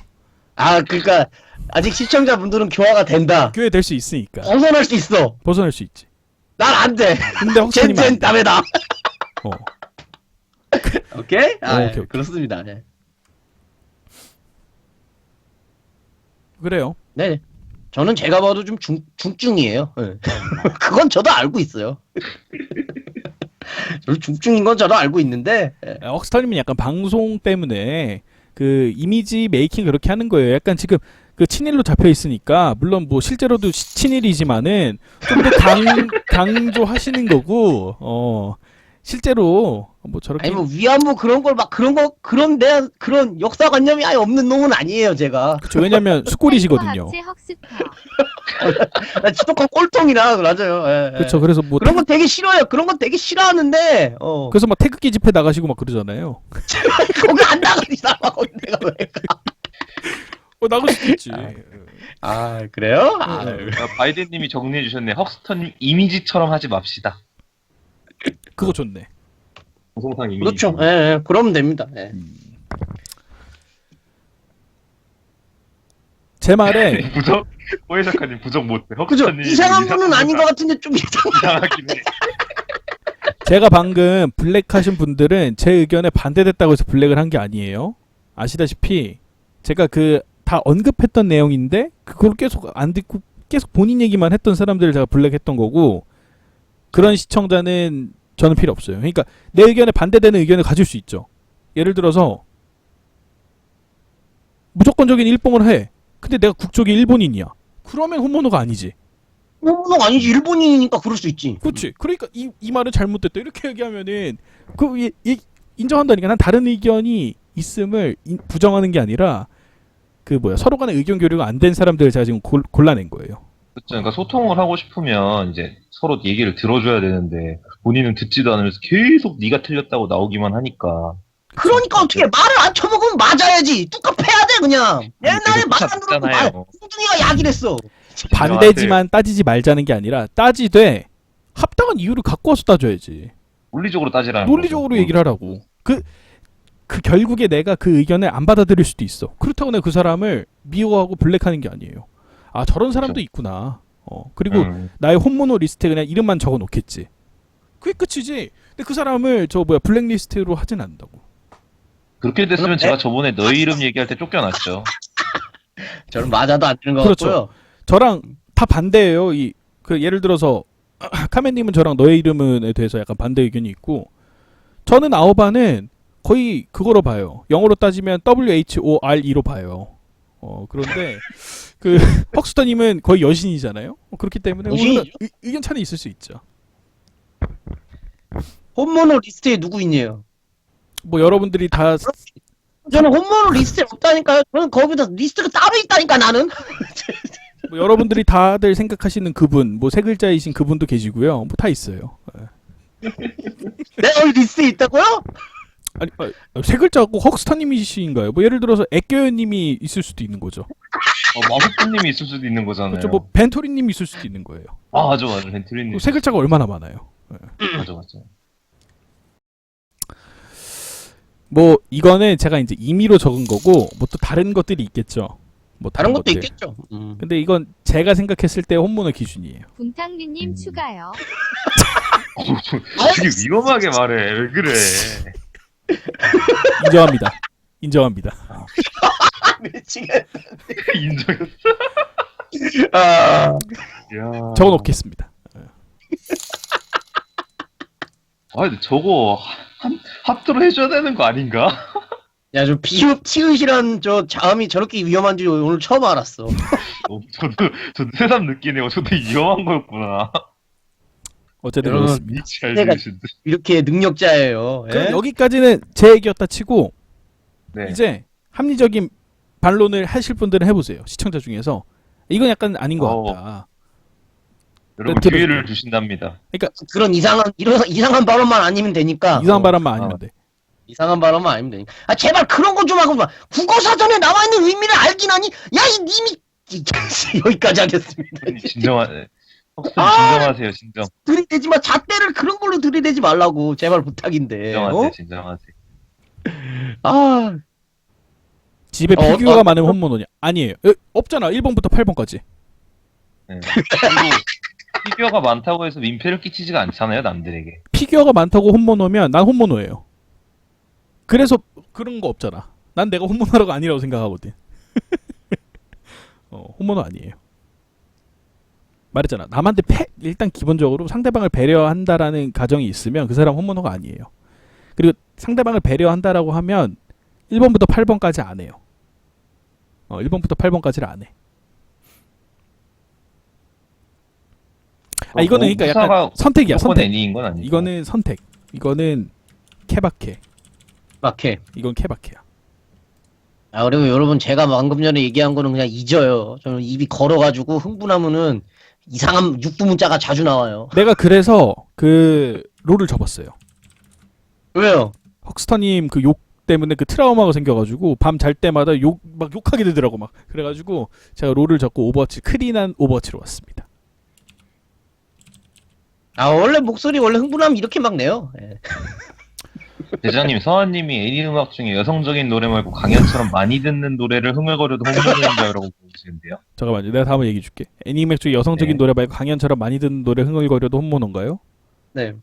Speaker 3: 그러니까 아직 시청자분들은 교화가 된다.
Speaker 1: 교회 될 수 있으니까.
Speaker 3: 벗어날 수 있어.
Speaker 1: 벗어날 수 있지.
Speaker 3: 난 안 돼.
Speaker 1: 근데 헉스터님은 안 돼.
Speaker 3: 다메다. 오케이?
Speaker 1: 오케이.
Speaker 3: 그렇습니다. 네.
Speaker 1: 그래요.
Speaker 3: 네. 저는 제가 봐도 좀 중증이에요. 네. 그건 저도 알고 있어요. 저도 중증인 건 저도 알고 있는데. 네.
Speaker 1: 헉스터님은 약간 방송 때문에 그 이미지 메이킹 그렇게 하는 거예요. 약간 지금 그 친일로 잡혀 있으니까 물론 뭐 실제로도 친일이지만은 좀 더 강조하시는 거고 실제로 뭐 저렇게
Speaker 3: 아니 뭐 위안부 그런 걸 막 그런 역사관념이 아예 없는 놈은 아니에요 제가.
Speaker 1: 그쵸, 왜냐면 숙골이시거든요.
Speaker 4: 합체 헉스터.
Speaker 3: 나 지독한 꼴통이라 맞아요. 예, 예.
Speaker 1: 그렇죠. 그래서 뭐
Speaker 3: 그런 건 되게 싫어요. 그런 건 되게 싫어하는데
Speaker 1: 그래서 막 태극기 집회 나가시고 막 그러잖아요.
Speaker 3: 거기 안 나가지 사람 거기 내가 왜 가?
Speaker 1: 나갈 수도 있지.
Speaker 3: 아 그래요?
Speaker 2: 바이든님이 정리해 주셨네. 헉스터님 이미지처럼 하지 맙시다.
Speaker 1: 그거 좋네.
Speaker 2: 방송상 이미지.
Speaker 3: 그렇죠. 예, 예, 그러면 됩니다. 예.
Speaker 1: 제 말에
Speaker 2: 부적 오해작가님 부적 못해.
Speaker 3: 그죠?
Speaker 2: 헉스터님
Speaker 3: 이상한 분은 아닌 것 같은데 좀
Speaker 2: 이상하긴 해.
Speaker 1: 제가 방금 블랙 하신 분들은 제 의견에 반대됐다고 해서 블랙을 한 게 아니에요. 아시다시피 제가 그 다 언급했던 내용인데 그걸 계속 안 듣고 계속 본인 얘기만 했던 사람들을 제가 블랙했던 거고 그런 시청자는 저는 필요 없어요. 그러니까 내 의견에 반대되는 의견을 가질 수 있죠. 예를 들어서 무조건적인 일본을 해. 근데 내가 국적이 일본인이야. 그러면 혼모노가 아니지.
Speaker 3: 뭐 아니지 일본인이니까 그럴 수 있지.
Speaker 1: 그렇지. 그러니까 이 말은 잘못됐다. 이렇게 얘기하면은 인정한다니까. 난 다른 의견이 있음을 부정하는 게 아니라 서로 간의 의견 교류가 안 된 사람들을 제가 지금 골라낸 거예요.
Speaker 2: 그렇죠. 그러니까 소통을 하고 싶으면 이제 서로 얘기를 들어줘야 되는데 본인은 듣지도 않으면서 계속 네가 틀렸다고 나오기만 하니까.
Speaker 3: 그러니까 어떻게 말을 안 쳐먹으면 맞아야지. 뚝갑 패야 돼 그냥. 옛날에 말 안 들었고 말 뚱뚱이가 약이랬어.
Speaker 1: 반대지만 따지지 말자는 게 아니라 따지되 합당한 이유를 갖고 와서 따져야지.
Speaker 2: 논리적으로 따지라는
Speaker 1: 논리적으로
Speaker 2: 거죠.
Speaker 1: 얘기를 하라고. 그 결국에 내가 그 의견을 안 받아들일 수도 있어. 그렇다고 내가 그 사람을 미워하고 블랙하는 게 아니에요. 아 저런 사람도 있구나. 그리고 나의 홈모노 리스트에 그냥 이름만 적어 놓겠지. 그게 끝이지. 근데 그 사람을 블랙리스트로 하진 않는다고.
Speaker 2: 그렇게 됐으면 제가 저번에 너희 이름 얘기할 때 쫓겨났죠.
Speaker 3: 저는 맞아도 안 되는 것
Speaker 1: 그렇죠.
Speaker 3: 같고요.
Speaker 1: 저랑 다 반대예요. 예를 들어서 카멘님은 저랑 너의 이름에 대해서 약간 반대 의견이 있고 저는 아오바는 거의 그거로 봐요. 영어로 따지면 WHORE로 봐요. 그런데 헉스터님은 거의 여신이잖아요. 그렇기 때문에
Speaker 3: 여신이죠?
Speaker 1: 의견 차는 있을 수 있죠.
Speaker 3: 홈모노 리스트에 누구 있네요.
Speaker 1: 뭐 여러분들이 다
Speaker 3: 저는 홈모노 리스트에 없다니까요. 저는 거기다 리스트가 따로 있다니까 나는.
Speaker 1: 뭐 여러분들이 다들 생각하시는 그분, 뭐 세 글자이신 그분도 계시고요. 뭐 다 있어요.
Speaker 3: 내가 여기 리스트에 있다고요?
Speaker 1: 아니 세 글자고 헉스터님이신가요? 뭐 예를 들어서 애껴요님이 있을 수도 있는 거죠.
Speaker 2: 마법사님이 있을 수도 있는 거잖아요.
Speaker 1: 그렇죠. 뭐 벤토리님이 있을 수도 있는 거예요.
Speaker 2: 맞아. 벤트리님.
Speaker 1: 세 글자가 얼마나 많아요.
Speaker 2: 맞아.
Speaker 1: 뭐 이거는 제가 이제 임의로 적은 거고 뭐 또 다른 것들이 있겠죠. 뭐
Speaker 3: 다른 것도
Speaker 1: 것들.
Speaker 3: 있겠죠.
Speaker 1: 근데 이건 제가 생각했을 때 홈모노 기준이에요.
Speaker 4: 분탕리님 추가요.
Speaker 2: 되게 위험하게 말해. 왜 그래?
Speaker 1: 인정합니다.
Speaker 3: 미치겠다.
Speaker 2: 인정했어.
Speaker 3: 아,
Speaker 2: 야.
Speaker 1: 적어 놓겠습니다.
Speaker 2: 근데 저거 합도로 해줘야 되는 거 아닌가?
Speaker 3: 야, 저 티읕이란 저 자음이 저렇게 위험한지 오늘 처음 알았어.
Speaker 2: 저도 새삼 느끼네요. 저도 위험한 거였구나.
Speaker 1: 어쨌든
Speaker 3: 여러분,
Speaker 1: 그렇습니다.
Speaker 2: 잘
Speaker 3: 내가-
Speaker 2: 들으신데.
Speaker 3: 이렇게 능력자예요.
Speaker 1: 그럼
Speaker 3: 예?
Speaker 1: 여기까지는 제 얘기였다 치고
Speaker 2: 네.
Speaker 1: 이제 합리적인 반론을 하실 분들은 해보세요. 시청자 중에서 이건 약간 아닌 것 같다.
Speaker 2: 여러분
Speaker 1: 들어주세요.
Speaker 2: 기회를 주신답니다.
Speaker 3: 그런 이상한 발언만 아니면 되니까.
Speaker 1: 이상한 바람만 아니면 돼.
Speaker 3: 이상한 발언만 아니면 되니까. 아, 제발 그런 거 좀 하고 막 국어사전에 나와 있는 의미를 알긴 하니. 야, 이 님이 여기까지 하겠습니다.
Speaker 2: 진정하세요. 진정.
Speaker 3: 들이대지 마. 잣대를 그런 걸로 들이대지 말라고. 제발 부탁인데.
Speaker 2: 진정하세요. 진정하세요.
Speaker 3: 아,
Speaker 1: 집에 피규어가 많은 홈모노냐? 아니에요. 없잖아. 1번부터 8번까지.
Speaker 2: 네. 그리고 피규어가 많다고 해서 민폐를 끼치지가 않잖아요. 남들에게.
Speaker 1: 피규어가 많다고 홈모노면 난 홈모노예요. 그래서 그런 거 없잖아. 난 내가 홈모노라고 아니라고 생각하거든. 홈모노 아니에요. 말했잖아. 남한테 일단 기본적으로 상대방을 배려한다라는 가정이 있으면 그 사람 홈모노가 아니에요. 그리고 상대방을 배려한다라고 하면 1번부터 8번까지 안 해요. 1번부터 8번까지를 안 해. 이거는 그러니까 약간 선택이야.
Speaker 2: 무조건
Speaker 1: 선택.
Speaker 2: 애니인 건 아니고.
Speaker 1: 이거는 선택. 이거는 케바케.
Speaker 3: 막해.
Speaker 1: 이건 케바케야.
Speaker 3: 그리고 여러분 제가 방금 전에 얘기한 거는 그냥 잊어요. 저는 입이 걸어가지고 흥분하면은 이상한 육두문자가 자주 나와요.
Speaker 1: 내가 그래서 그 롤을 접었어요.
Speaker 3: 왜요?
Speaker 1: 헉스터님 그 욕 때문에 그 트라우마가 생겨가지고 밤 잘 때마다 막 욕하게 되더라고 막. 그래가지고 제가 롤을 접고 오버워치 클린한 오버워치로 왔습니다.
Speaker 3: 원래 목소리 원래 흥분하면 이렇게 막 내요. 예.
Speaker 2: 대장님, 서한님이 애니 음악 중에 여성적인 노래 말고 강연처럼 많이 듣는 노래를 흥얼거려도 홈모노인가요라고 보시는데요.
Speaker 1: 잠깐만요. 내가 다음에 얘기해줄게. 애니메 중 여성적인
Speaker 2: 네.
Speaker 1: 노래 말고 강연처럼 많이 듣는 노래 흥얼거려도 홈모노인가요?
Speaker 3: 네.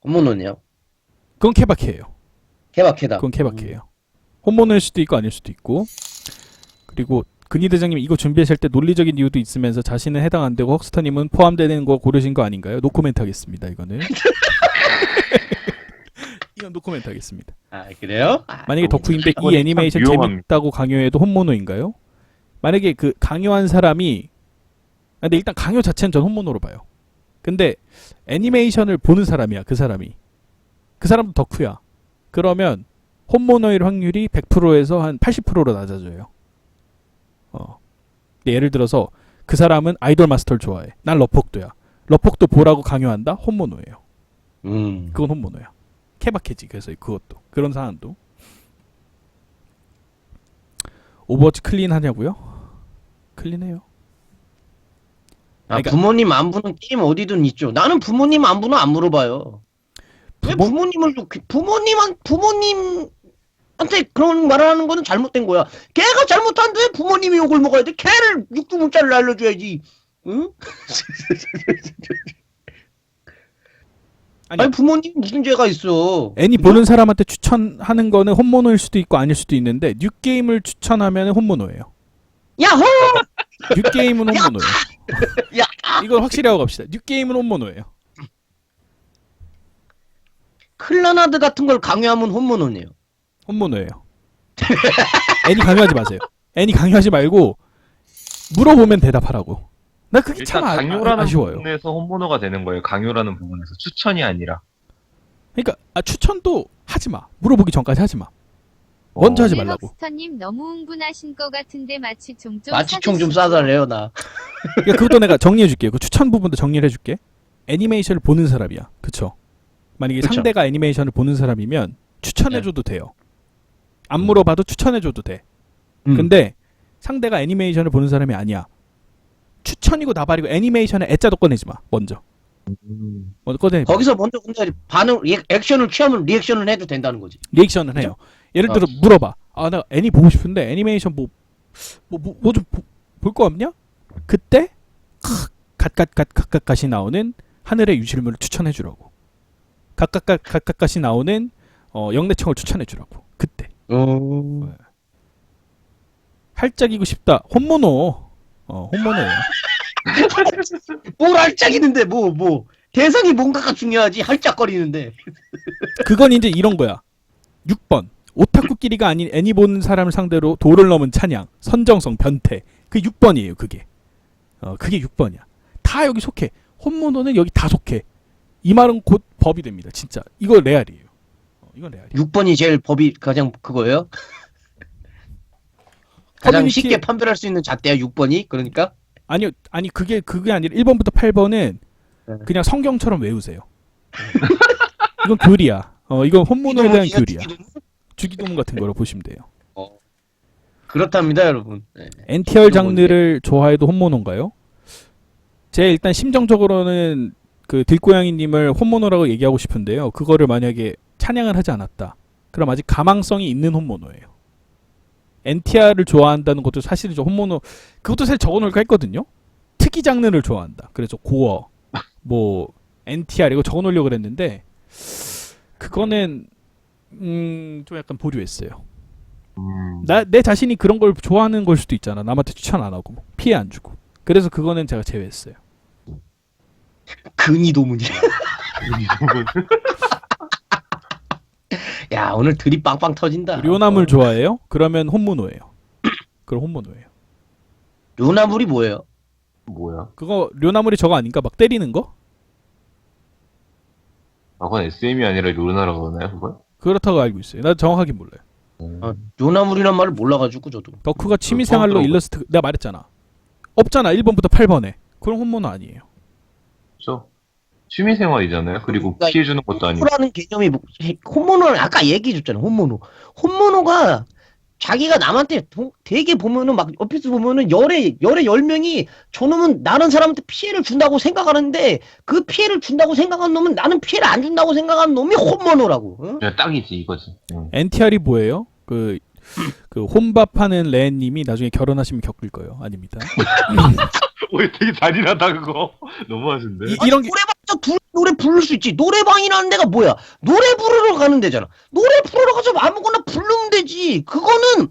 Speaker 3: 홈모노네요.
Speaker 1: 그건 케바케예요.
Speaker 3: 케바케다.
Speaker 1: 그건 케바케예요. 홈모노일 수도 있고 아닐 수도 있고. 그리고 근희 대장님 이거 준비하실 때 논리적인 이유도 있으면서 자신은 해당 안 되고 헉스터님은 포함되는 거 고르신 거 아닌가요? 노코멘트 하겠습니다. 이거는. 이건 노코멘트 하겠습니다.
Speaker 3: 그래요?
Speaker 1: 만약에 덕후인데 이
Speaker 2: 이건
Speaker 1: 애니메이션
Speaker 2: 참 위험합니다.
Speaker 1: 재밌다고 강요해도 홈모노인가요? 만약에 그 강요한 사람이 근데 일단 강요 자체는 전 홈모노로 봐요. 근데 애니메이션을 보는 사람이야. 그 사람이. 그 사람도 덕후야. 그러면 홈모노일 확률이 100%에서 한 80%로 낮아져요. 근데 예를 들어서 그 사람은 아이돌 마스터를 좋아해. 난 러폭도야. 러폭도 보라고 강요한다? 홈모노예요. 그건 홈모노야. 케바케지. 그래서 그것도. 그런 사안도. 오버워치 클린 하냐고요? 클린해요. 그러니까-
Speaker 3: 부모님 안부는 게임 어디든 있죠. 나는 부모님 안부는 안 물어봐요. 왜 부모님을 부모님한테 그런 말을 하는 거는 잘못된 거야. 걔가 잘못한데 부모님이 욕을 먹어야 돼. 걔를 육두문자를 알려줘야지. 응?
Speaker 1: 아니,
Speaker 3: 아니 부모님 무슨 죄가 있어?
Speaker 1: 애니 보는 사람한테 추천하는 거는 홈모노일 수도 있고 아닐 수도 있는데 뉴게임을 추천하면 홈모노예요.
Speaker 3: 야호!
Speaker 1: 뉴게임은 홈모노예요.
Speaker 3: 야!
Speaker 1: 이건 확실히 하고 갑시다. 뉴게임은 홈모노예요.
Speaker 3: 클라나드 같은 걸 강요하면 홈모노네요.
Speaker 1: 홈모노예요. 애니 강요하지 마세요. 애니 강요하지 말고 물어보면 대답하라고. 나 그게 참
Speaker 2: 일단 강요라는
Speaker 1: 아쉬워요.
Speaker 2: 부분에서 홈모노가 되는 거예요. 강요라는 부분에서 추천이 아니라.
Speaker 1: 그러니까 추천도 하지 마. 물어보기 전까지 하지 마. 먼저 하지
Speaker 4: 오늘
Speaker 1: 말라고.
Speaker 4: 헉스터님 너무 흥분하신 것 같은데 마취총 좀
Speaker 3: 마취총 좀
Speaker 4: 사주시죠.
Speaker 3: 싸달래요 나.
Speaker 1: 그러니까 그것도 내가 정리해 줄게요. 그 추천 부분도 정리를 해줄게. 애니메이션을 보는 사람이야. 그쵸? 만약에
Speaker 3: 그쵸.
Speaker 1: 상대가 애니메이션을 보는 사람이면 추천해줘도 돼요. 안 물어봐도 추천해줘도 돼. 근데 상대가 애니메이션을 보는 사람이 아니야. 추천이고 나발이고 애니메이션에 애자도 꺼내지 마. 먼저 꺼내.
Speaker 3: 거기서 먼저 근데 액션을 취하면 리액션을 해도 된다는 거지.
Speaker 1: 리액션을 해요. 예를 들어 물어봐. 나 애니 보고 싶은데 애니메이션 뭐 좀 볼 거 없냐? 그때 갓갓갓갓갓갓이 나오는 하늘의 유실물을 추천해 주라고. 갓갓갓갓갓이 나오는 영래청을 추천해 주라고. 그때. 할짝이고 싶다. 홈모노. 홈모노예요.
Speaker 3: 뭘 할짝이는데 뭐 대상이 뭔가가 중요하지 할짝거리는데.
Speaker 1: 그건 이제 이런 거야. 6번. 오타쿠끼리가 아닌 애니 보는 사람을 상대로 도를 넘은 찬양, 선정성, 변태. 그 6번이에요, 그게. 그게 6번이야. 다 여기 속해. 홈모노는 여기 다 속해. 이 말은 곧 법이 됩니다, 진짜. 이거 레알이에요. 이건 레알이에요.
Speaker 3: 6번이 제일 법이 가장 그거예요? 가장
Speaker 1: 커뮤니티-
Speaker 3: 쉽게 판별할 수 있는 잣대야 6번이? 그러니까?
Speaker 1: 아니 그게 아니라 1번부터 8번은
Speaker 3: 네.
Speaker 1: 그냥 성경처럼 외우세요. 이건 교리야. 이건 홈모노에 대한 교리야. 주기도문 같은 거로 보시면 돼요.
Speaker 3: 그렇답니다 여러분. 네.
Speaker 1: NTR 장르를 좋아해도 홈모노인가요? 제 일단 심정적으로는 그 들고양이님을 홈모노라고 얘기하고 싶은데요. 그거를 만약에 찬양을 하지 않았다. 그럼 아직 가망성이 있는 홈모노예요. NTR을 좋아한다는 것도 사실은 저 홈모노 그것도 사실 적어놓을까 했거든요. 특이 장르를 좋아한다. 그래서 고어, 뭐 NTR 이거 적어놓으려고 그랬는데 그거는 좀 약간 보류했어요. 내 자신이 그런 걸 좋아하는 걸 수도 있잖아. 남한테 추천 안 하고 피해 안 주고. 그래서 그거는 제가 제외했어요.
Speaker 3: 근이도문이야. 야, 오늘 드립 빵빵 터진다.
Speaker 1: 료나물 좋아해요? 그러면 혼모노예요. 그럼 혼모노예요.
Speaker 3: 료나물이 뭐예요?
Speaker 2: 뭐야?
Speaker 1: 그거 료나물이 저거 아닌가? 막 때리는 거?
Speaker 2: 아, 그건 SM이 아니라 루나라고 그러나요, 그걸?
Speaker 1: 그렇다고 알고 있어요. 나 정확하게 몰라요.
Speaker 3: 아, 료나물이란 말을 몰라가지고 저도.
Speaker 1: 덕후가 취미생활로
Speaker 2: 처음
Speaker 1: 일러스트 내가 말했잖아. 없잖아. 1번부터 8번에. 그럼 혼모노 아니에요.
Speaker 2: 그렇죠? 취미생활이잖아요. 그리고
Speaker 3: 그러니까
Speaker 2: 피해주는 것도 아니고.
Speaker 3: 혼모라는 개념이 혼모노를 아까 얘기해줬잖아. 혼모노. 혼모노가 자기가 남한테 되게 보면은 막 옆에서 보면은 열에 10명이 저놈은 다른 사람한테 피해를 준다고 생각하는데 그 피해를 준다고 생각하는 놈은 나는 피해를 안 준다고 생각하는 놈이 혼모노라고. 응?
Speaker 2: 그냥 딱이지, 이거지. 응.
Speaker 1: NTR이 뭐예요? 그 혼밥하는 레엔님이 나중에 결혼하시면 겪을 거예요. 아닙니다.
Speaker 2: 되게 잔인하다, 그거. 너무하신데.
Speaker 1: 이런 게
Speaker 3: 노래방에서 노래 부를 수 있지. 노래방이라는 데가 뭐야? 노래 부르러 가는 데잖아. 노래 부르러 가서 아무거나 부르면 되지. 그거는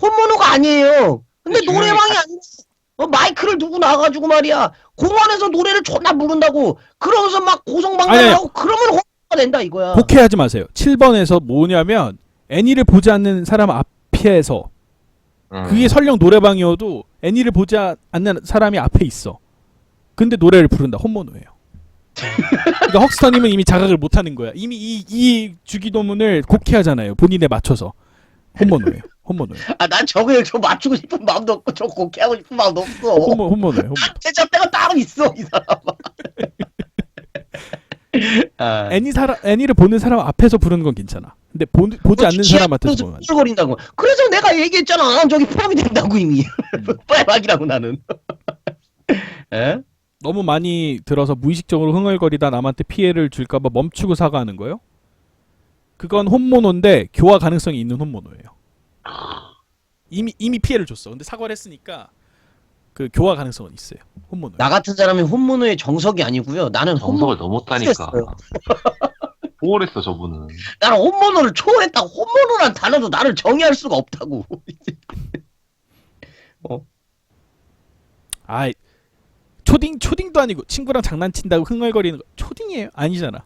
Speaker 3: 혼모노가 아니에요. 근데
Speaker 2: 중요한 게
Speaker 3: 노래방이 아니라 마이크를 두고 나가지고 말이야. 공원에서 노래를 존나 부른다고. 그러면서 막
Speaker 1: 아니,
Speaker 3: 고성방가하고 그러면 혼모노가 된다 이거야.
Speaker 1: 곡해하지 마세요. 7번에서 뭐냐면 애니를 보지 않는 사람 앞에서 그게 설령 노래방이어도 애니를 보지 않는 사람이 앞에 있어. 근데 노래를 부른다. 혼모노예요. 그러니까 헉스터님은 이미 자각을 못하는 거야. 이미 이 주기도문을 곡해하잖아요. 본인에 맞춰서. 혼모노예요. 혼모노예요.
Speaker 3: 아, 난 저거 저 맞추고 싶은 마음도 없고 저 곡해하고 싶은 마음도 없어.
Speaker 1: 혼모노예요. 혼모.
Speaker 3: 제잣대가 따로 있어 이 사람. 아.
Speaker 1: 애니를 보는 사람 앞에서 부르는 건 괜찮아. 근데 보지 않는 사람한테서 보면 안 돼.
Speaker 3: 거린다고. 그래서 내가 얘기했잖아. 난 저기 포함이 된다고 이미. 빨박이라고 나는. 에?
Speaker 1: 너무 많이 들어서 무의식적으로 흥얼거리다 남한테 피해를 줄까봐 멈추고 사과하는 거요? 그건 혼모노인데 교화 가능성이 있는 혼모노예요. 이미 피해를 줬어. 근데 사과를 했으니까 그 교화 가능성은 있어요. 혼모노.
Speaker 3: 나 같은 사람이 혼모노의 정석이 아니고요. 나는
Speaker 2: 정석을 넘었다니까.
Speaker 3: 초월했어요.
Speaker 2: 초월했어, 저분은.
Speaker 3: 나는 혼모노를 초월했다고. 혼모노란 단어도 나를 정의할 수가 없다고.
Speaker 1: 아이 초딩도 아니고 친구랑 장난친다고 흥얼거리는 거 초딩이에요? 아니잖아.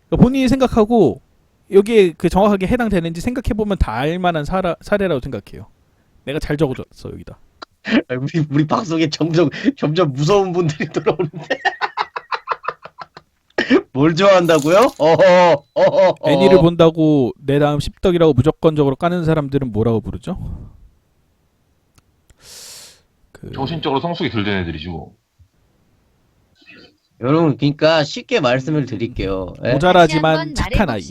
Speaker 1: 그러니까 본인이 생각하고 여기에 그 정확하게 해당되는지 생각해보면 다 알만한 사례라고 생각해요. 내가 잘 적어줬어 여기다.
Speaker 3: 우리 방송에 점점 무서운 분들이 들어오는데. 뭘 좋아한다고요?
Speaker 1: 애니를 본다고 내 다음 씹덕이라고 무조건적으로 까는 사람들은 뭐라고 부르죠?
Speaker 2: 정신적으로 성숙이 덜 된 애들이지 뭐.
Speaker 3: 여러분, 그러니까 쉽게 말씀을 드릴게요. 예?
Speaker 1: 모자라지만 착한 아이.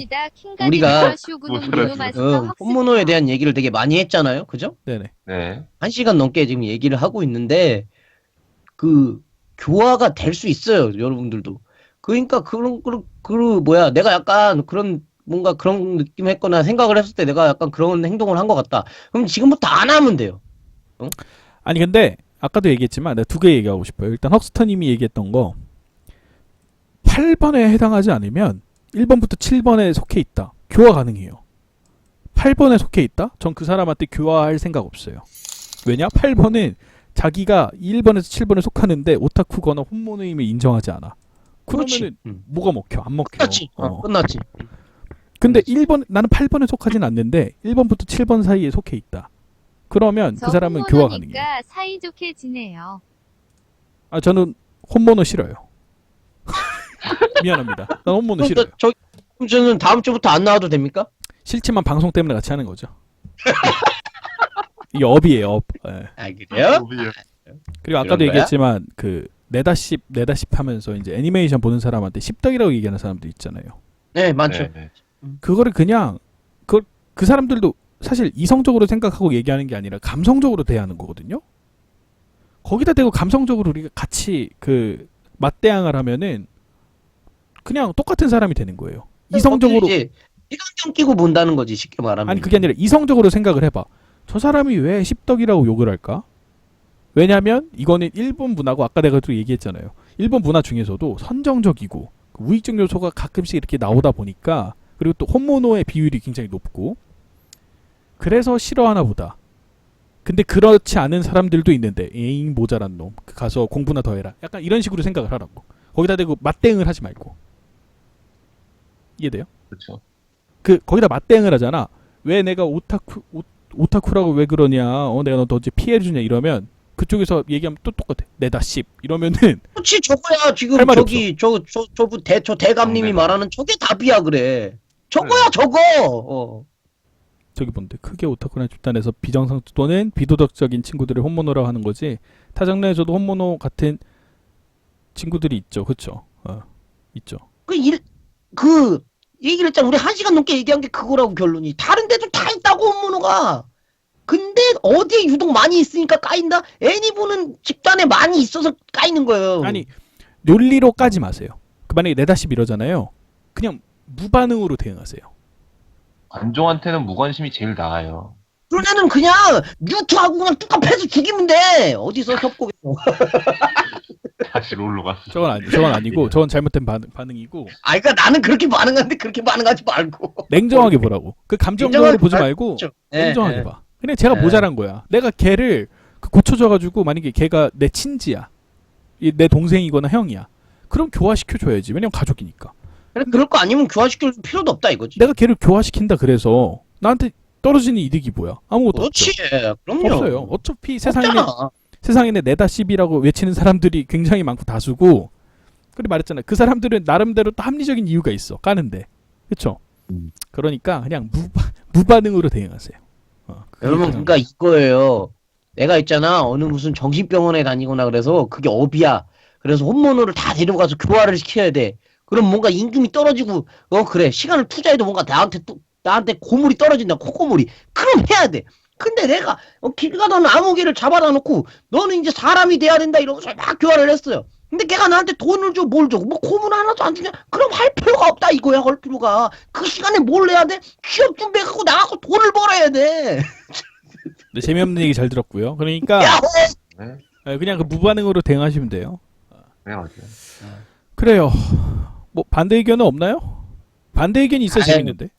Speaker 3: 우리가
Speaker 2: 모자라지만
Speaker 3: 혼모노에 대한 얘기를 되게 많이 했잖아요. 그죠?
Speaker 1: 네네.
Speaker 2: 네.
Speaker 3: 1시간 넘게 지금 얘기를 하고 있는데 그 교화가 될 수 있어요. 여러분들도. 그러니까 뭐야 내가 약간 그런 뭔가 그런 느낌 했거나 생각을 했을 때 내가 약간 그런 행동을 한 것 같다. 그럼 지금부터 안 하면 돼요.
Speaker 1: 아니 근데 아까도 얘기했지만 내가 두 개 얘기하고 싶어요. 일단 헉스터님이 얘기했던 거 8번에 해당하지 않으면 1번부터 7번에 속해 있다. 교화 가능해요. 8번에 속해 있다? 전 그 사람한테 교화할 생각 없어요. 왜냐? 8번은 자기가 1번에서 7번에 속하는데 오타쿠거나 혼모노임을 인정하지 않아. 그러면은 뭐가 먹혀? 안 먹혀.
Speaker 3: 끝났지. 끝났지.
Speaker 1: 근데 1번 나는 8번에 속하진 않는데 1번부터 7번 사이에 속해 있다. 그러면 그 사람은 교화 가능해요.
Speaker 4: 사이좋게 지내요.
Speaker 1: 아 저는 혼모노 싫어요. 미안합니다. 난 혼모노 싫어요.
Speaker 3: 그럼 저는 다음 주부터 안 나와도 됩니까?
Speaker 1: 싫지만 방송 때문에 같이 하는 거죠. 이게 업이에요. 업. 예.
Speaker 3: 아 그래요?
Speaker 1: 그리고 아까도
Speaker 3: 거야?
Speaker 1: 얘기했지만 그 네다십 하면서 이제 애니메이션 보는 사람한테 십덕이라고 얘기하는 사람들 있잖아요.
Speaker 3: 네 많죠.
Speaker 2: 네.
Speaker 1: 그거를 그냥 그 사람들도 사실 이성적으로 생각하고 얘기하는 게 아니라 감성적으로 대하는 거거든요. 거기다 대고 감성적으로 우리가 같이 그 맞대항을 하면은 그냥 똑같은 사람이 되는 거예요. 이성적으로
Speaker 3: 이제 시간경 끼고 본다는 거지 쉽게 말하면.
Speaker 1: 아니 그게 아니라 이성적으로 생각을 해봐. 저 사람이 왜 십덕이라고 욕을 할까? 왜냐면 이거는 일본 문화고 아까 내가 또 얘기했잖아요. 일본 문화 중에서도 선정적이고 우익적 요소가 가끔씩 이렇게 나오다 보니까 그리고 또 혼모노의 비율이 굉장히 높고 그래서 싫어하나 보다. 근데 그렇지 않은 사람들도 있는데 에잉 모자란 놈 가서 공부나 더 해라. 약간 이런 식으로 생각을 하라고. 거기다 대고 맞대응을 하지 말고. 이해돼요?
Speaker 2: 그렇죠.
Speaker 1: 거기다 맞대응을 하잖아. 왜 내가 오타쿠라고 왜 그러냐? 내가 너 어째 피해를 주냐 이러면 그쪽에서 얘기하면 또 똑같아. 내다 씹 이러면은
Speaker 3: 그렇지 저거야 지금
Speaker 1: 할 말이
Speaker 3: 저기 저 대감님이 말하는 저게 답이야 그래. 저거야
Speaker 2: 네.
Speaker 3: 저거. 어.
Speaker 1: 저기 뭔데 크게 오타쿠라는 집단에서 비정상 또는 비도덕적인 친구들을 홈모노라고 하는 거지. 타 장르에서도 홈모노 같은 친구들이 있죠. 그렇죠? 있죠.
Speaker 3: 그 얘기를 했잖아. 우리 1시간 넘게 얘기한 게 그거라고 결론이. 다른 데도 다 있다고 홈모노가. 근데 어디에 유독 많이 있으니까 까인다? 애니 보는 집단에 많이 있어서 까이는 거예요.
Speaker 1: 아니 논리로 까지 마세요. 만약에 내다 씹 이러잖아요. 그냥 무반응으로 대응하세요.
Speaker 2: 관종한테는 무관심이 제일 나아요.
Speaker 3: 그러면은 그냥 뮤트하고 그냥 뚜껑 패서 죽이면 돼. 어디서 협곡에서.
Speaker 2: 다시 롤로 갔어.
Speaker 1: 저건 아니고 저건 잘못된 반응이고
Speaker 3: 아, 그러니까 나는 그렇게 반응하는데 그렇게 반응하지 말고.
Speaker 1: 냉정하게 보라고. 그 감정적으로
Speaker 3: 냉정하게
Speaker 1: 보지
Speaker 3: 봐.
Speaker 1: 말고
Speaker 3: 그렇죠.
Speaker 1: 냉정하게
Speaker 3: 예,
Speaker 1: 봐. 그냥 제가
Speaker 3: 예.
Speaker 1: 모자란 거야. 내가 걔를 고쳐줘가지고 만약에 걔가 내 친지야, 내 동생이거나 형이야. 그럼 교화시켜줘야지. 왜냐면 가족이니까.
Speaker 3: 그래, 그럴 거 아니면 교화시킬 필요도 없다 이거지.
Speaker 1: 내가 걔를 교화시킨다 그래서 나한테 떨어지는 이득이 뭐야? 아무것도
Speaker 3: 그렇지. 그럼요.
Speaker 1: 없어요. 어차피 세상에는
Speaker 3: 없잖아.
Speaker 1: 세상에는 내다 씹이라고 외치는 사람들이 굉장히 많고 다수고, 그리고 말했잖아. 그 사람들은 나름대로 또 합리적인 이유가 있어. 까는데. 그쵸? 그러니까 그냥 무반응으로 대응하세요. 그게
Speaker 3: 여러분
Speaker 1: 가장-
Speaker 3: 그러니까 이거예요. 내가 있잖아 어느 무슨 정신병원에 다니거나 그래서 그게 업이야. 그래서 홈모노를 다 데려가서 교화를 시켜야 돼. 그럼 뭔가 임금이 떨어지고 그래 시간을 투자해도 뭔가 나한테 고물이 떨어진다 콧고물이. 그럼 해야 돼. 근데 내가 길 가던 아무개를 잡아다 놓고 너는 이제 사람이 돼야 된다 이러면서 막 교화를 했어요. 근데 걔가 나한테 돈을 줘, 뭘 줘, 뭐 고문 하나도 안 주냐? 그럼 할 필요가 없다 이거야, 할 필요가. 그 시간에 뭘 해야 돼? 취업 준비해갖고 나가고 돈을 벌어야 돼.
Speaker 1: 네, 재미없는 얘기 잘 들었고요. 그러니까
Speaker 3: 야,
Speaker 2: 네,
Speaker 1: 그냥 그 무반응으로 대응하시면 돼요.
Speaker 2: 네 맞아요.
Speaker 1: 그래요. 뭐 반대 의견은 없나요? 반대 의견이 있어야
Speaker 3: 아유.
Speaker 1: 재밌는데.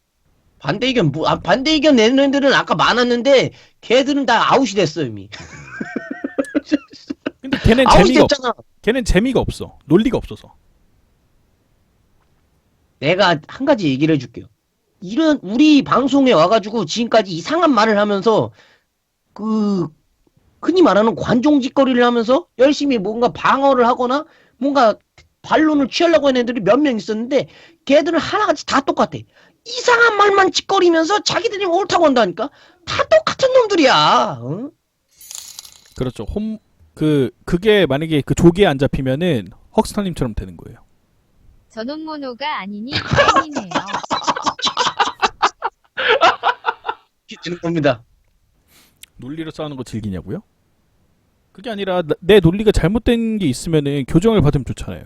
Speaker 3: 반대 의견, 반대 의견 내는 애들은 아까 많았는데, 걔들은 다 아웃이 됐어, 이미.
Speaker 1: 근데 걔는
Speaker 3: 아웃이
Speaker 1: 재미가
Speaker 3: 됐잖아.
Speaker 1: 걔는 재미가 없어. 논리가 없어서.
Speaker 3: 내가 한 가지 얘기를 해줄게요. 우리 방송에 와가지고 지금까지 이상한 말을 하면서, 흔히 말하는 관종짓거리를 하면서 열심히 뭔가 방어를 하거나 뭔가 반론을 취하려고 하는 애들이 몇 명 있었는데 걔들은 하나같이 다 똑같아. 이상한 말만 짓거리면서 자기들이 옳다고 한다니까. 다 똑같은 놈들이야. 어?
Speaker 1: 그렇죠. 그게 만약에 그 조기에 안 잡히면은 헉스타님처럼 되는 거예요.
Speaker 4: 저놈 모노가 아니니 타인이네요.
Speaker 3: 이렇게 되는 겁니다.
Speaker 1: 논리로 싸우는 거 즐기냐고요? 그게 아니라 내 논리가 잘못된 게 있으면은 교정을 받으면 좋잖아요.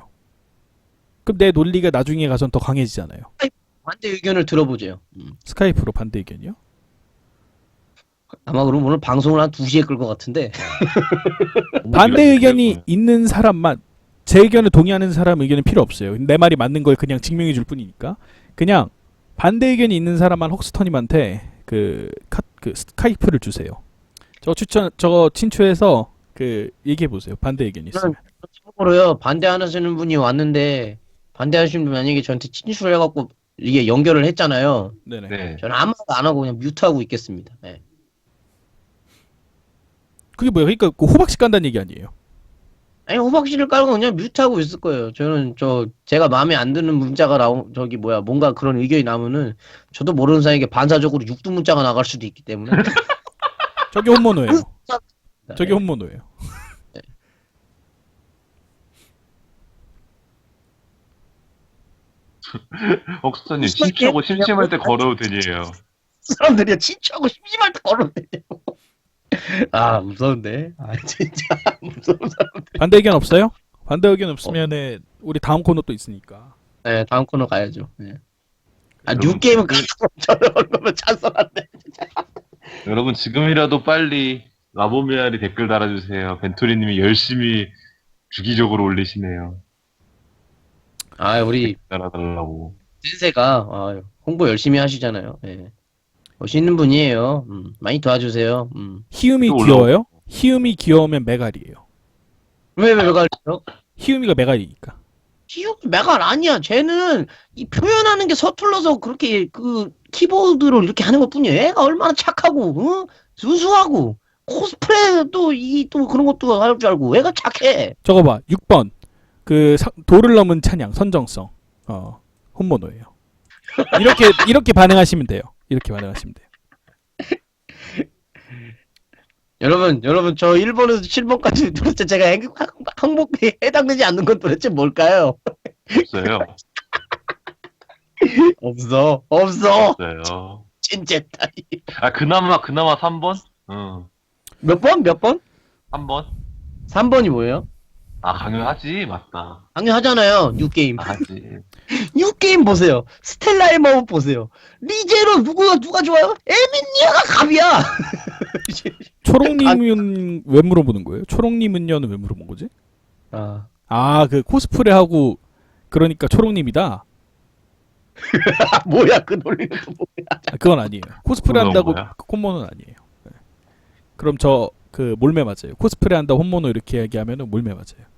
Speaker 1: 그럼 내 논리가 나중에 가선 더 강해지잖아요.
Speaker 3: 반대 의견을 들어보죠.
Speaker 1: 스카이프로 반대 의견이요?
Speaker 3: 아마 그럼 오늘 방송을 한 2시에 끌 것 같은데.
Speaker 1: 반대 의견이 있는 사람만, 제 의견을 동의하는 사람 의견은 필요 없어요. 내 말이 맞는 걸 그냥 증명해 줄 뿐이니까. 그냥 반대 의견이 있는 사람만 헉스터님한테 그 스카이프를 주세요. 저거 친추해서 얘기해 보세요. 반대 의견이 있으면.
Speaker 3: 참고로요, 반대하시는 분이 왔는데, 반대하시는 분이 만약에 저한테 친출을 해갖고, 이게 연결을 했잖아요.
Speaker 1: 네네.
Speaker 2: 네.
Speaker 3: 저는 아무 말도 안 하고 그냥 뮤트하고 있겠습니다. 네.
Speaker 1: 그게 뭐야? 그러니까 그 호박씨 깐다는 얘기 아니에요?
Speaker 3: 아니, 호박씨를 깔고 그냥 뮤트하고 있을 거예요. 저는 제가 마음에 안 드는 문자가 뭔가 그런 의견이 나오면은, 저도 모르는 사이에 반사적으로 육두문자가 나갈 수도 있기 때문에.
Speaker 1: 저게 홈모노예요. 저게 홈모노예요.
Speaker 2: 옥스터님 심취하고 심심할 때 걸어도 되니에요.
Speaker 3: 사람들이 친추하고 심심할 때 걸어내냐고. 아, 무서운데. 아, 진짜. 무서운 사람들.
Speaker 1: 반대 의견 없어요? 반대 의견 없으면은 우리 다음 코너 또 있으니까.
Speaker 3: 네, 다음 코너 가야죠. 네. 아,
Speaker 2: 여러분,
Speaker 3: 뉴게임은 저는 얼마나 찬성한데.
Speaker 2: 여러분 지금이라도 빨리 라보메알이 댓글 달아주세요. 벤토리님이 열심히 주기적으로 올리시네요.
Speaker 3: 아, 우리
Speaker 2: 달아달라고.
Speaker 3: 센세가 홍보 열심히 하시잖아요. 예. 멋있는 분이에요. 많이 도와주세요.
Speaker 1: 희음이
Speaker 2: 또
Speaker 1: 귀여워요? 희음이 귀여우면 메갈이에요.
Speaker 3: 왜 갈죠?
Speaker 1: 희음이가 메갈이니까.
Speaker 3: 지옥 메갈 아니야. 쟤는 이 표현하는 게 서툴러서 그렇게 그 키보드로 이렇게 하는 것뿐이야. 애가 얼마나 착하고, 순수하고, 코스프레도 또 그런 것도 할 줄 알고, 애가 착해.
Speaker 1: 저거 봐. 6번. 도를 넘은 찬양 선정성. 혼모노예요. 이렇게 반응하시면 돼요. 이렇게 반응하시면 돼요.
Speaker 3: 여러분, 저 1번에서 7번까지 도대체 제가 항목에 해당되지 않는 건 도대체 뭘까요?
Speaker 2: 없어요.
Speaker 3: 없어.
Speaker 2: 없어요.
Speaker 3: 진짜.
Speaker 2: 그나마 3번? 응.
Speaker 3: 몇 번?
Speaker 2: 3번?
Speaker 3: 3번이 뭐예요?
Speaker 2: 강요하지. 맞다.
Speaker 3: 당연하잖아요. 뉴게임.
Speaker 2: 하지.
Speaker 3: 뉴게임 보세요. 스텔라의 마법 보세요. 리제로 누가 좋아요? 에미니아가 갑이야.
Speaker 1: 초롱님은 왜 물어보는 거예요? 초롱님은요는 왜 물어본 거지? 그 코스프레하고 그러니까 초롱님이다.
Speaker 3: 뭐야 그 논리는 또 뭐야?
Speaker 1: 그건 아니에요. 코스프레
Speaker 2: 그건
Speaker 1: 한다고
Speaker 2: 뭐야?
Speaker 1: 혼모노는 아니에요. 네. 그럼 저 몰매 맞아요. 코스프레 한다 혼모노 이렇게 얘기하면은 몰매 맞아요.